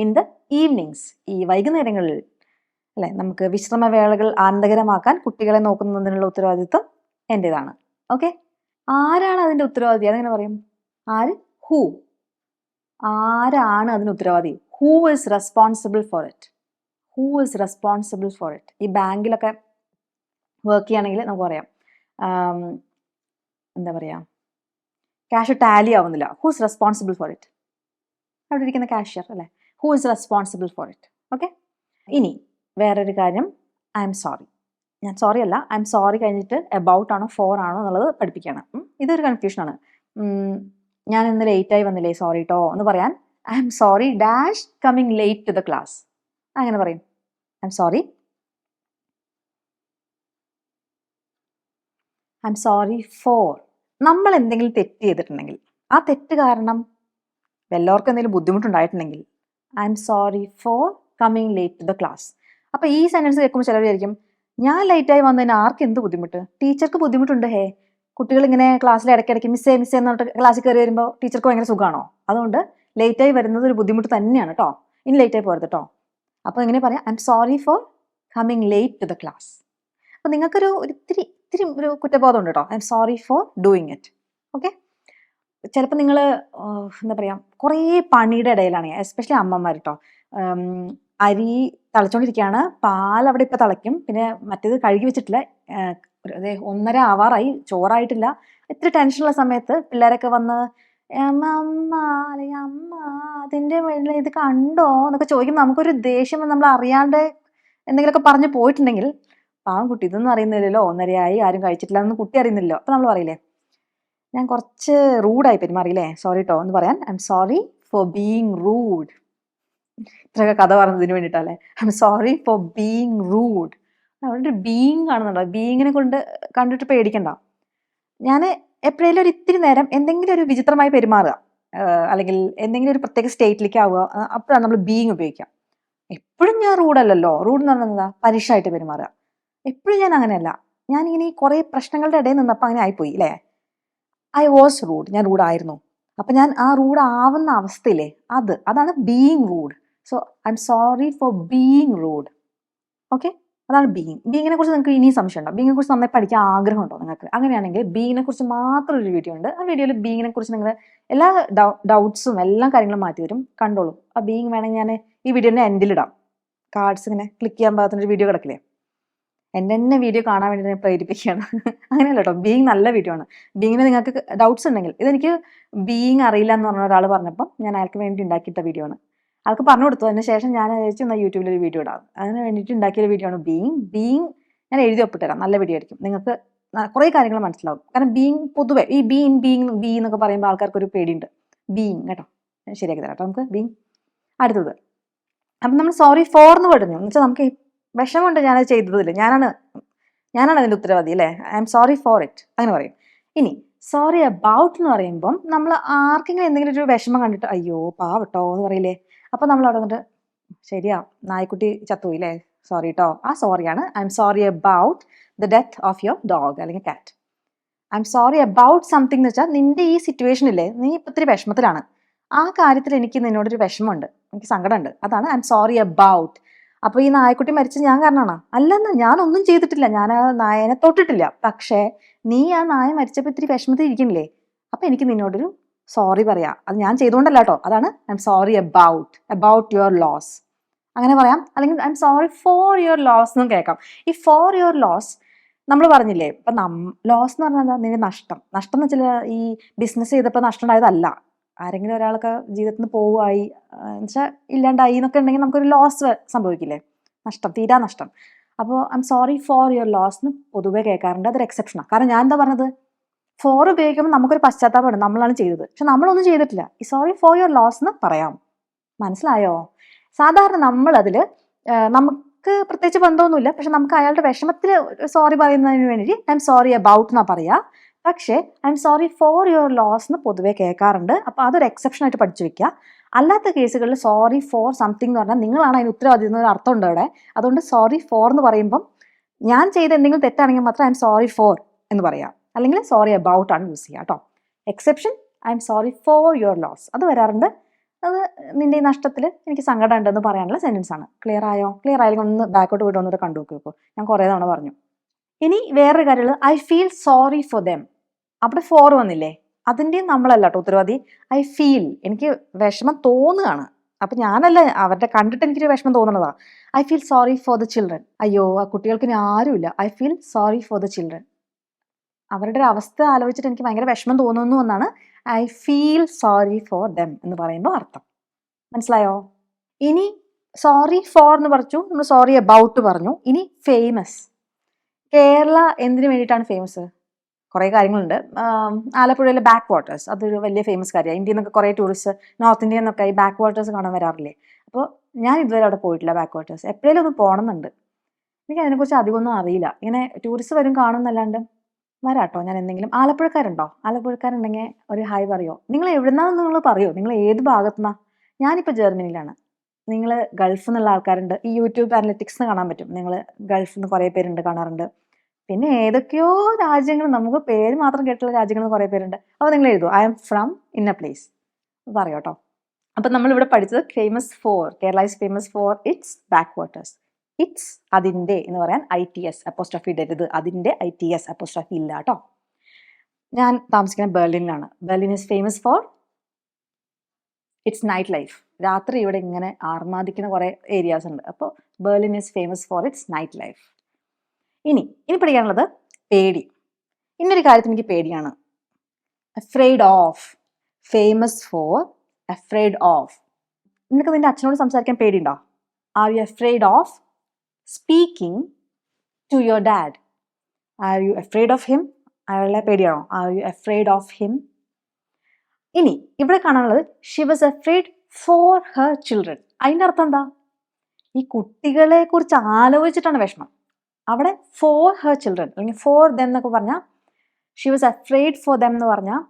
ഇൻ ദ ഈവനിങ്സ്, ഈ വൈകുന്നേരങ്ങളിൽ അല്ലെ, നമുക്ക് വിശ്രമവേളകൾ ആനന്ദകരമാക്കാൻ കുട്ടികളെ നോക്കുന്നതിനുള്ള ഉത്തരവാദിത്വം എൻ്റെതാണ്. ഓക്കെ. ആരാണ് അതിൻ്റെ ഉത്തരവാദി? അതെങ്ങനെ പറയും? ഹൂ. ആരാണ് അതിന് ഉത്തരവാദി? Who is responsible for it. ഈ ബാങ്കിലൊക്കെ വർക്ക് ചെയ്യുകയാണെങ്കിൽ നമുക്ക് പറയാം, എന്താ പറയുക, ക്യാഷ് ടാലി ആവുന്നില്ല. Who is responsible for it? അവിടെ ഇരിക്കുന്ന കാഷ്യർ അല്ലേ? Who is responsible for it? Okay. ഇനി വേറൊരു കാര്യം, ഐ എം സോറി. ഞാൻ സോറി അല്ല, ഐ എം സോറി കഴിഞ്ഞിട്ട് എബൌട്ട് ആണോ ഫോർ ആണോ എന്നുള്ളത് പഠിപ്പിക്കുകയാണ്. ഇതൊരു കൺഫ്യൂഷനാണ്. ഞാൻ ഇന്ന് ലേറ്റായി വന്നില്ലേ, സോറി കേട്ടോ എന്ന് പറയാൻ I'm sorry dash coming late to the class. അങ്ങനെ പറയും. I'm sorry for. നമ്മൾ എന്തെങ്കിലും തെറ്റ് ചെയ്തിട്ടുണ്ടെങ്കിൽ, ആ തെറ്റ് കാരണം വല്ലവർക്കും എന്തെങ്കിലും ബുദ്ധിമുട്ടുണ്ടായിട്ടുണ്ടെങ്കിൽ, I'm sorry for coming late to the class. അപ്പോൾ ഈ സെന്റൻസ് കേൾക്കുമ്പോൾ ചിലർ വിചാരിക്കും ഞാൻ ലേറ്റായി വന്നതിന് ആർക്ക് എന്ത് ബുദ്ധിമുട്ട്? ടീച്ചർക്ക് ബുദ്ധിമുട്ടുണ്ട് ഹേ. കുട്ടികളിങ്ങനെ ക്ലാസ്സിൽ ഇടയ്ക്കിടയ്ക്ക് മിസ്സേ മിസ്സേ എന്ന് പറഞ്ഞിട്ട് ക്ലാസ്സിൽ കയറി വരുമ്പോൾ ടീച്ചർക്ക് ഭയങ്കര സുഖമാണോ? അതുകൊണ്ട് ലേറ്റായി വരുന്നത് ഒരു ബുദ്ധിമുട്ട് തന്നെയാണ് കേട്ടോ. ഇനി ലേറ്റായി പോകരുത് കേട്ടോ. അപ്പോൾ എങ്ങനെ പറയാം? I'm sorry for coming late to the class. അപ്പോൾ നിങ്ങൾക്കൊരു ഇത്തിരി ഇത്തിരി ഒരു കുറ്റബോധം ഉണ്ട് കേട്ടോ. I'm sorry for doing it. Okay. ചിലപ്പോൾ നിങ്ങൾ എന്താ പറയുക, കുറേ പണിയുടെ ഇടയിലാണ്, എസ്പെഷ്യലി അമ്മമാർ കേട്ടോ. അരി തിളച്ചുകൊണ്ടിരിക്കുകയാണ്, പാൽ അവിടെ ഇപ്പോൾ തിളയ്ക്കും, പിന്നെ മറ്റേത് കഴുകി വെച്ചിട്ടില്ല, അതെ 1:30 ആവാറായി, ചോറായിട്ടില്ല. ഇത്തിരി ടെൻഷനുള്ള സമയത്ത് പിള്ളേരൊക്കെ വന്ന് അമ്മ അല്ലെങ്കിൽ അമ്മ അതിൻ്റെ മുകളിൽ ഇത് കണ്ടോ എന്നൊക്കെ ചോദിക്കുമ്പോൾ നമുക്കൊരു ദേഷ്യം നമ്മൾ അറിയാണ്ട് എന്തെങ്കിലുമൊക്കെ പറഞ്ഞു പോയിട്ടുണ്ടെങ്കിൽ, പാവം കുട്ടി ഇതൊന്നും അറിയുന്നില്ലല്ലോ, 1:30 ആയി ആരും കഴിച്ചിട്ടില്ല എന്ന് കുട്ടി അറിയുന്നില്ലല്ലോ. അപ്പോൾ നമ്മൾ പറയില്ലേ, ഞാൻ കുറച്ച് റൂഡായി പെരുമാറിയില്ലേ, സോറി കേട്ടോ എന്ന് പറയാൻ I'm sorry for being rude. ഇത്രയൊക്കെ കഥ പറഞ്ഞതിന് വേണ്ടിയിട്ടല്ലേ. I'm sorry for being rude. അവിടെ ബീയിങ് കാണുന്നുണ്ടോ? ബീയിങ്ങിനെ കൊണ്ട് കണ്ടിട്ട് പേടിക്കണ്ട. ഞാൻ എപ്പോഴേലും ഒരു ഇത്തിരി നേരം എന്തെങ്കിലും ഒരു വിചിത്രമായി പെരുമാറുക, അല്ലെങ്കിൽ എന്തെങ്കിലും ഒരു പ്രത്യേക സ്റ്റേറ്റിലേക്ക് ആവുക, അപ്പോഴാണ് നമ്മൾ ബീയിങ് ഉപയോഗിക്കുക. എപ്പോഴും ഞാൻ റൂഡല്ലല്ലോ. റൂഡ് എന്ന് പറഞ്ഞാൽ എന്താ? പരുഷമായിട്ട് പെരുമാറുക. എപ്പോഴും ഞാൻ അങ്ങനെയല്ല. ഞാനിങ്ങനെ ഈ കുറേ പ്രശ്നങ്ങളുടെ ഇടയിൽ നിന്നപ്പോൾ അങ്ങനെ ആയിപ്പോയി അല്ലേ. I was rude. ഞാൻ റൂഡായിരുന്നു. അപ്പം ഞാൻ ആ റൂഡ് ആവുന്ന അവസ്ഥയില്ലേ, അതാണ് being rude. So I'm sorry for being rude. Okay, അതാണ് ബീയിങ്. ബീയിങ്ങിനെ കുറിച്ച് നിങ്ങൾക്ക് ഇനിയും സംശയം ഉണ്ടോ? ബീയിങ്ങിനെ കുറിച്ച് നന്നായി പഠിക്കാൻ ആഗ്രഹമുണ്ടോ നിങ്ങൾക്ക്? അങ്ങനെയാണെങ്കിൽ ബീയിങ്ങിനെ കുറിച്ച് മാത്രം ഒരു വീഡിയോ ഉണ്ട്. ആ വീഡിയോയിൽ ബീയിങ്ങിനെ കുറിച്ച് നിങ്ങൾ എല്ലാ ഡൗട്ട്സും എല്ലാ കാര്യങ്ങളും മാറ്റി തരും, കണ്ടോളൂ. ആ ബീയിങ് വേണമെങ്കിൽ ഞാൻ ഈ വീഡിയോൻ്റെ എൻഡിലിടാം. കാർഡ്സ് ഇങ്ങനെ ക്ലിക്ക് ചെയ്യാൻ പാകത്തിനൊരു വീഡിയോ കിടക്കില്ലേ, എൻ്റെ തന്നെ വീഡിയോ കാണാൻ വേണ്ടി ഞാൻ പ്രേരിപ്പിക്കുകയാണ്. അങ്ങനെയല്ല കേട്ടോ, ബീയിങ് നല്ല വീഡിയോ ആണ്. ബീയിങ്ങിന് നിങ്ങൾക്ക് ഡൗട്ട്സ് ഉണ്ടെങ്കിൽ, ഇതെനിക്ക് ബീയിങ് അറിയില്ല എന്ന് പറഞ്ഞ ഒരാൾ പറഞ്ഞപ്പം ഞാൻ അയാൾക്ക് വേണ്ടി ഉണ്ടാക്കിയിട്ട വീഡിയോ ആണ്. ആൾക്ക് പറഞ്ഞു കൊടുത്തു. അതിന് ശേഷം ഞാൻ വിചാരിച്ചു എന്നാൽ യൂട്യൂബിൽ ഒരു വീഡിയോ ഇടാം. അതിന് വേണ്ടിയിട്ട് ഉണ്ടാക്കിയൊരു വീഡിയോ ആണ് ബീയിങ്. ഞാൻ എഴുതി ഒപ്പിട്ടുതരാം, നല്ല വീഡിയോ ആയിരിക്കും. നിങ്ങൾക്ക് കുറേ കാര്യങ്ങൾ മനസ്സിലാവും. കാരണം ബീയിങ് പൊതുവെ ഈ ബീ എന്നൊക്കെ പറയുമ്പോൾ ആൾക്കാർക്ക് ഒരു പേടിയുണ്ട്. ബീയിങ് കേട്ടോ, ശരിയാക്കി തരാം കേട്ടോ നമുക്ക് ബീയിങ്. അടുത്തത്, അപ്പം നമ്മൾ സോറി ഫോർ എന്ന് പറഞ്ഞു എന്ന് വെച്ചാൽ നമുക്ക് വിഷമമുണ്ട് ഞാനത് ചെയ്തതില്ല, ഞാനാണ് അതിൻ്റെ ഉത്തരവാദി അല്ലേ. I M sorry for it അങ്ങനെ പറയും. ഇനി സോറി അബൌട്ട് എന്ന് പറയുമ്പം നമ്മൾ ആർക്കെങ്കിലും എന്തെങ്കിലും ഒരു വിഷമം കണ്ടിട്ട് അയ്യോ പാവട്ടോ എന്ന് പറയില്ലേ. അപ്പം നമ്മൾ അവിടെ വന്നിട്ട് ശരിയാ നായ്ക്കുട്ടി ചത്തുപോയില്ലേ, സോറി കേട്ടോ. ആ സോറിയാണ് I'm sorry about the death of your dog അല്ലെങ്കിൽ cat. I'm sorry about something എന്ന് വെച്ചാൽ നിന്റെ ഈ സിറ്റുവേഷനില്ലേ, നീ ഇപ്പം ഇത്തിരി വിഷമത്തിലാണ്, ആ കാര്യത്തിൽ എനിക്ക് നിന്നോടൊരു വിഷമമുണ്ട്, എനിക്ക് സങ്കടമുണ്ട്, അതാണ് ഐ എം സോറി അബൌട്ട്. അപ്പോൾ ഈ നായക്കുട്ടി മരിച്ചത് ഞാൻ കാരണമാണോ? അല്ലെന്ന്, ഞാനൊന്നും ചെയ്തിട്ടില്ല, ഞാൻ ആ നായനെ തൊട്ടിട്ടില്ല. പക്ഷേ നീ ആ നായ മരിച്ചപ്പോൾ ഇത്തിരി വിഷമത്തിൽ ഇരിക്കണില്ലേ, അപ്പം എനിക്ക് നിന്നോടൊരു സോറി പറയാം. അത് ഞാൻ ചെയ്തുകൊണ്ടല്ല കേട്ടോ, അതാണ് I'm sorry about your loss അങ്ങനെ പറയാം. അല്ലെങ്കിൽ I'm sorry for your loss എന്നും കേൾക്കാം. ഈ ഫോർ യുവർ ലോസ് നമ്മൾ പറഞ്ഞില്ലേ, ഇപ്പം ലോസ് എന്ന് പറഞ്ഞാൽ എന്താ? നിന്റെ നഷ്ടം എന്ന് വെച്ചാൽ ഈ ബിസിനസ് ചെയ്തപ്പോൾ നഷ്ടം ഉണ്ടായതല്ല. ആരെങ്കിലും ഒരാൾക്ക് ജീവിതത്തിൽ നിന്ന് പോവുകയായി എന്നുവെച്ചാൽ ഇല്ലാണ്ടായി എന്നൊക്കെ ഉണ്ടെങ്കിൽ നമുക്കൊരു ലോസ് സംഭവിക്കില്ലേ, നഷ്ടം, തീരാ നഷ്ടം. അപ്പോൾ I'm sorry for your loss എന്ന് പൊതുവേ കേൾക്കാറുണ്ട്. അതൊരു എക്സെപ്ഷനാണ്. കാരണം ഞാൻ എന്താ പറഞ്ഞത്, ഫോർ ഉപയോഗിക്കുമ്പോൾ നമുക്കൊരു പശ്ചാത്താപമുണ്ട്, നമ്മളാണ് ചെയ്തത്, പക്ഷെ നമ്മളൊന്നും ചെയ്തിട്ടില്ല. ഈ സോറി ഫോർ യുവർ ലോസ് എന്ന് പറയാം. മനസ്സിലായോ? സാധാരണ നമ്മളതിൽ നമുക്ക് പ്രത്യേകിച്ച് ബന്ധമൊന്നുമില്ല, പക്ഷെ നമുക്ക് അയാളുടെ വിഷമത്തിൽ സോറി പറയുന്നതിന് വേണ്ടി ഐ എം സോറി അബൌട്ട് എന്നാണ് പറയുക. പക്ഷേ I'm sorry for your loss എന്ന് പൊതുവേ കേൾക്കാറുണ്ട്. അപ്പോൾ അതൊരു എക്സെപ്ഷൻ ആയിട്ട് പഠിച്ചു വെക്കുക. അല്ലാത്ത കേസുകളിൽ സോറി ഫോർ സംതിങ് എന്ന് പറഞ്ഞാൽ നിങ്ങളാണ് അതിന് ഉത്തരവാദി എന്നൊരു അർത്ഥമുണ്ട് അവിടെ. അതുകൊണ്ട് സോറി ഫോർ എന്ന് പറയുമ്പം ഞാൻ ചെയ്ത എന്തെങ്കിലും തെറ്റാണെങ്കിൽ മാത്രം ഐ എം സോറി ഫോർ എന്ന് പറയാം, അല്ലെങ്കിൽ സോറി അബൌട്ട് ആണ് യൂസ് ചെയ്യുക കേട്ടോ. Exception I'm sorry for your loss അത് വരാറുണ്ട്. അത് നിന്റെ ഈ നഷ്ടത്തിൽ എനിക്ക് സങ്കടം ഉണ്ടെന്ന് പറയാനുള്ള സെൻറ്റൻസ് ആണ്. ക്ലിയർ ആയോ? ക്ലിയർ ആയാലും ഒന്ന് ബാക്കോട്ട് പോയിട്ട് ഒന്നുകൂടെ കണ്ടു നോക്കി നോക്കൂ. ഞാൻ കുറേ തവണ പറഞ്ഞു. ഇനി വേറൊരു കാര്യമുള്ളത്, I feel sorry for them. അവിടെ ഫോർ വന്നില്ലേ, അതിൻ്റെയും നമ്മളല്ല കേട്ടോ ഉത്തരവാദി. ഐ ഫീൽ, എനിക്ക് വിഷമം തോന്നുകയാണ്, അപ്പം ഞാനല്ല, അവരുടെ കണ്ടിട്ട് എനിക്കൊരു വിഷമം തോന്നുന്നതാ. I feel sorry for the children. അയ്യോ ആ കുട്ടികൾക്ക് ഇനി ആരുമില്ല. I feel sorry for the children. അവരുടെ ഒരു അവസ്ഥ ആലോചിച്ചിട്ട് എനിക്ക് ഭയങ്കര വിഷമം തോന്നുന്നു എന്നാണ് I feel sorry for them എന്ന് പറയുമ്പോൾ അർത്ഥം. മനസ്സിലായോ? ഇനി സോറി ഫോർ എന്ന് പറഞ്ഞു, നമ്മൾ സോറി അബൌട്ട് പറഞ്ഞു. ഇനി ഫേമസ്. കേരള എന്തിനു വേണ്ടിയിട്ടാണ് ഫേമസ്? കുറേ കാര്യങ്ങളുണ്ട്. ആലപ്പുഴയിലെ ബാക്ക് വാട്ടേഴ്സ് അതൊരു വലിയ ഫേമസ് കാര്യമാണ്. ഇന്ത്യയിൽ നിന്നൊക്കെ കുറേ ടൂറിസ്റ്റ് നോർത്ത് ഇന്ത്യയിൽ നിന്നൊക്കെ ഈ ബാക്ക് വാട്ടേഴ്സ് കാണാൻ വരാറില്ലേ. അപ്പോൾ ഞാൻ ഇതുവരെ അവിടെ പോയിട്ടില്ല ബാക്ക് വാട്ടേഴ്സ്. എപ്പോഴേലും ഒന്ന് പോകണമെന്നുണ്ട്. എനിക്ക് അതിനെക്കുറിച്ച് അധികമൊന്നും അറിയില്ല. ഇങ്ങനെ ടൂറിസ്റ്റ് വരും കാണുന്നല്ലാണ്ട്. വരാട്ടോ ഞാൻ എന്തെങ്കിലും. ആലപ്പുഴക്കാരുണ്ടോ? ആലപ്പുഴക്കാരുണ്ടെങ്കിൽ ഒരു ഹായ് പറയോ. നിങ്ങൾ എവിടുന്നാന്ന് നിങ്ങൾ പറയോ, നിങ്ങൾ ഏത് ഭാഗത്തുനിന്നാ? ഞാനിപ്പോൾ ജർമ്മനിയിലാണ്. നിങ്ങൾ ഗൾഫിൽ നിന്നുള്ള ആൾക്കാരുണ്ട്. ഈ യൂട്യൂബ് അനലിറ്റിക്സ് കാണാൻ പറ്റും. നിങ്ങൾ ഗൾഫിൽ നിന്ന് കുറേ പേരുണ്ട്, കാണാറുണ്ട്. പിന്നെ ഏതൊക്കെയോ രാജ്യങ്ങൾ, നമുക്ക് പേര് മാത്രം കേട്ടുള്ള രാജ്യങ്ങളിൽ കുറേ പേരുണ്ട്. അപ്പോൾ നിങ്ങൾ എഴുതും I am from in A place പറയോ കേട്ടോ. അപ്പം നമ്മളിവിടെ പഠിച്ചത് Kerala is famous for it's back waters. It's അതിൻ്റെ എന്ന് പറയാൻ ITS അപ്പോസ്ട്രോഫി ഇടരുത്. അതിൻ്റെ ITS അപ്പോസ്ട്രോഫി ഇല്ല കേട്ടോ. ഞാൻ താമസിക്കുന്ന ബെർലിനിലാണ്. Berlin is famous for its night life. രാത്രി ഇവിടെ ഇങ്ങനെ ആർമാദിക്കുന്ന കുറേ ഏരിയാസ് ഉണ്ട്. അപ്പോൾ Berlin is famous for its night life. ഇനി പഠിക്കാനുള്ളത് പേടി. ഇന്നൊരു കാര്യത്തിന് എനിക്ക് പേടിയാണ്. Afraid of, famous for afraid of. നിനക്ക് നിന്റെ അച്ഛനോട് സംസാരിക്കാൻ പേടിയുണ്ടോ? Are you afraid of speaking to your dad? Are you afraid of him? അയാളെ പേടിയാണോ? Are you afraid of him? ഇനി ഇവിടെ കാണാനുള്ളത് she was afraid for her children. അതിൻ്റെ അർത്ഥം എന്താ? ഈ കുട്ടികളെ കുറിച്ച് ആലോചിച്ചിട്ടാണ് വിഷമം. അവിടെ ഫോർ ഹെർ ചിൽഡ്രൻ അല്ലെങ്കിൽ ഫോർ ദം എന്നൊക്കെ പറഞ്ഞാൽ Xi was afraid four them എന്ന് പറഞ്ഞാൽ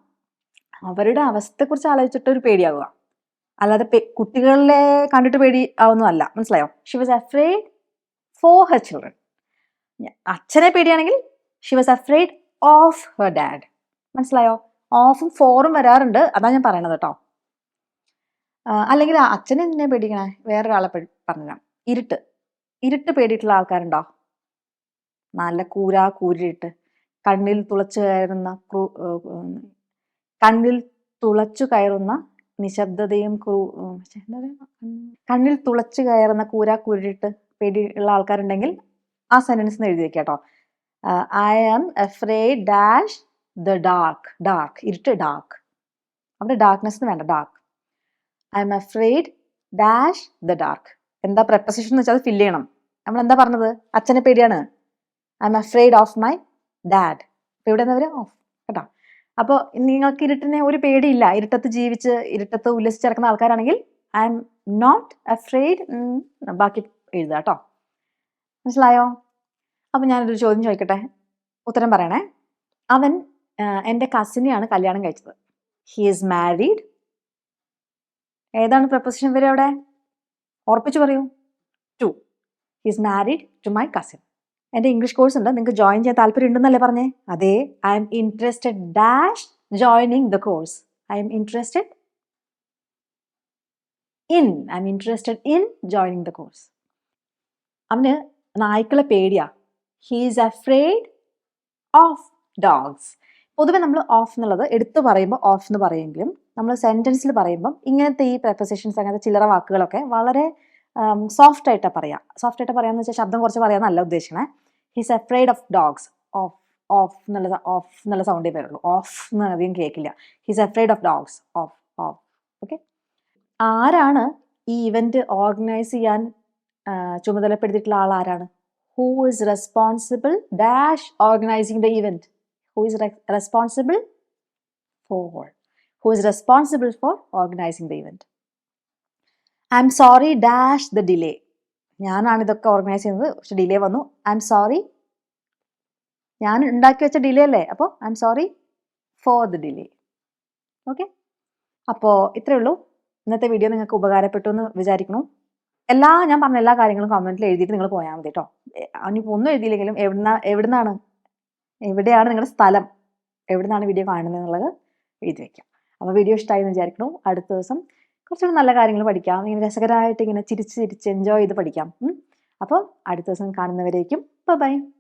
അവരുടെ അവസ്ഥയെക്കുറിച്ച് ആലോചിച്ചിട്ട് ഒരു പേടിയാവുക, അല്ലാതെ കുട്ടികളെ കണ്ടിട്ട് പേടി ആവുന്നതല്ല. മനസ്സിലായോ? She was afraid for her children. അച്ഛനെ പേടിയാണെങ്കിൽ she was afraid of her dad. മനസ്സിലായോ? ഓഫും ഫോറും വരാറുണ്ട്, അതാ ഞാൻ പറയണത് കേട്ടോ. അല്ലെങ്കിൽ അച്ഛനെ എന്നെ പേടിക്കണേ, വേറൊരാളെ പറഞ്ഞുതരാം. ഇരുട്ട് പേടിയിട്ടുള്ള ആൾക്കാരുണ്ടോ? നല്ല കൂരിട്ട് കണ്ണിൽ തുളച്ചു കയറുന്ന നിശബ്ദതയും കണ്ണിൽ തുളച്ചു കയറുന്ന കൂരിട്ട് പേടിയുള്ള ആൾക്കാരുണ്ടെങ്കിൽ ആ സെന്റൻസ് എഴുതി വെക്കാം കേട്ടോ. I am afraid dash the dark. ഇരുട്ട് ഡാർക്ക്. അവിടെ ഡാർക്ക്നെസ് വേണ്ട, dark. I'm afraid dash the dark. എന്താ പ്രപ്പോസിഷൻ എന്ന് വെച്ചാൽ അത് ഫില്ല് ചെയ്യണം. നമ്മൾ എന്താ പറഞ്ഞത്? അച്ഛനെ പേടിയാണ്. I M afraid of my dad. അപ്പോൾ ഇവിടെ എന്താ പറയുക? ഓഫ് കേട്ടോ. അപ്പോൾ നിങ്ങൾക്ക് ഇരുട്ടിനെ ഒരു പേടിയില്ല, ഇരുട്ടത്ത് ജീവിച്ച് ഇരുട്ടത്ത് ഉല്ലസിച്ചിറക്കുന്ന ആൾക്കാരാണെങ്കിൽ ഐ എം നോട്ട് അഫ്രെയ്ഡ് ബാക്കി എഴുതുക കേട്ടോ. മനസ്സിലായോ? അപ്പം ഞാനൊരു ചോദ്യം ചോദിക്കട്ടെ, ഉത്തരം പറയണേ. അവൻ എൻ്റെ കസിനെയാണ് കല്യാണം കഴിച്ചത്. He is married. ഏതാണ് പ്രപ്പോസിഷൻ വരെ അവിടെ? ഉറപ്പിച്ചു പറയൂ. To. He is married to my cousin. എൻ്റെ ഇംഗ്ലീഷ് കോഴ്സ് ഉണ്ട്, നിങ്ങൾക്ക് ജോയിൻ ചെയ്യാൻ താല്പര്യം ഉണ്ടെന്നല്ലേ പറഞ്ഞേ? അതെ. I'm interested dash joining the course. I'm interested in joining the course. അവന് നായ്ക്കളെ പേടിയാ. He is afraid of dogs. പൊതുവെ നമ്മൾ ഓഫ് എന്നുള്ളത് എടുത്തു പറയുമ്പോൾ ഓഫ് എന്ന് പറയുമെങ്കിലും നമ്മൾ സെൻറ്റൻസിൽ പറയുമ്പം ഇങ്ങനത്തെ ഈ പ്രപ്പോസിഷൻസ്, അങ്ങനത്തെ ചില്ലറ വാക്കുകളൊക്കെ വളരെ സോഫ്റ്റ് ആയിട്ടാണ് പറയാം. സോഫ്റ്റ് ആയിട്ട് പറയാന്ന് വെച്ചാൽ ശബ്ദം കുറച്ച് പറയാമെന്നല്ല ഉദ്ദേശിക്കണേ. He's afraid of dogs. Of എന്നുള്ള സൗണ്ടേ വരുള്ളൂ. ഓഫ് എന്ന് അധികം കേൾക്കില്ല. He's afraid of dogs. Of. Okay. ആരാണ് ഈ ഇവന്റ് ഓർഗനൈസ് ചെയ്യാൻ ചുമതലപ്പെടുത്തിയിട്ടുള്ള ആൾ? ആരാണ്? Who is responsible dash organising the event. Who is responsible for organizing the event. I am sorry dash the delay. ഞാനാണ് ഇതൊക്കെ ഓർഗനൈസ് ചെയ്യുന്നത്, പക്ഷെ ഡിലേ വന്നു. I am sorry. ഞാൻ ഉണ്ടാക്കി വെച്ച ഡിലേ അല്ലേ, അപ്പോൾ I'm sorry for the delay. Okay. അപ്പോൾ ഇത്രയേ ഉള്ളൂ. ഇന്നത്തെ വീഡിയോ നിങ്ങൾക്ക് ഉപകാരപ്പെട്ടു എന്ന് വിചാരിക്കുന്നു. ഞാൻ പറഞ്ഞ എല്ലാ കാര്യങ്ങളും കമൻറ്റിൽ എഴുതിയിട്ട് നിങ്ങൾ പോയാൽ മതി കേട്ടോ. ഇനിയിപ്പോൾ ഒന്നും എഴുതിയില്ലെങ്കിലും എവിടെയാണ് നിങ്ങളുടെ സ്ഥലം, എവിടുന്നാണ് വീഡിയോ കാണുന്നത് എന്നുള്ളത് എഴുതി വയ്ക്കാം. അപ്പോൾ വീഡിയോ ഇഷ്ടമായി എന്ന് വിചാരിക്കുന്നു. അടുത്ത ദിവസം കുറച്ചുകൂടി നല്ല കാര്യങ്ങൾ പഠിക്കാം. ഇങ്ങനെ രസകരമായിട്ട് ഇങ്ങനെ ചിരിച്ച് എൻജോയ് ചെയ്ത് പഠിക്കാം. അപ്പോൾ അടുത്ത ദിവസം കാണുന്നവരേക്കും ബൈ.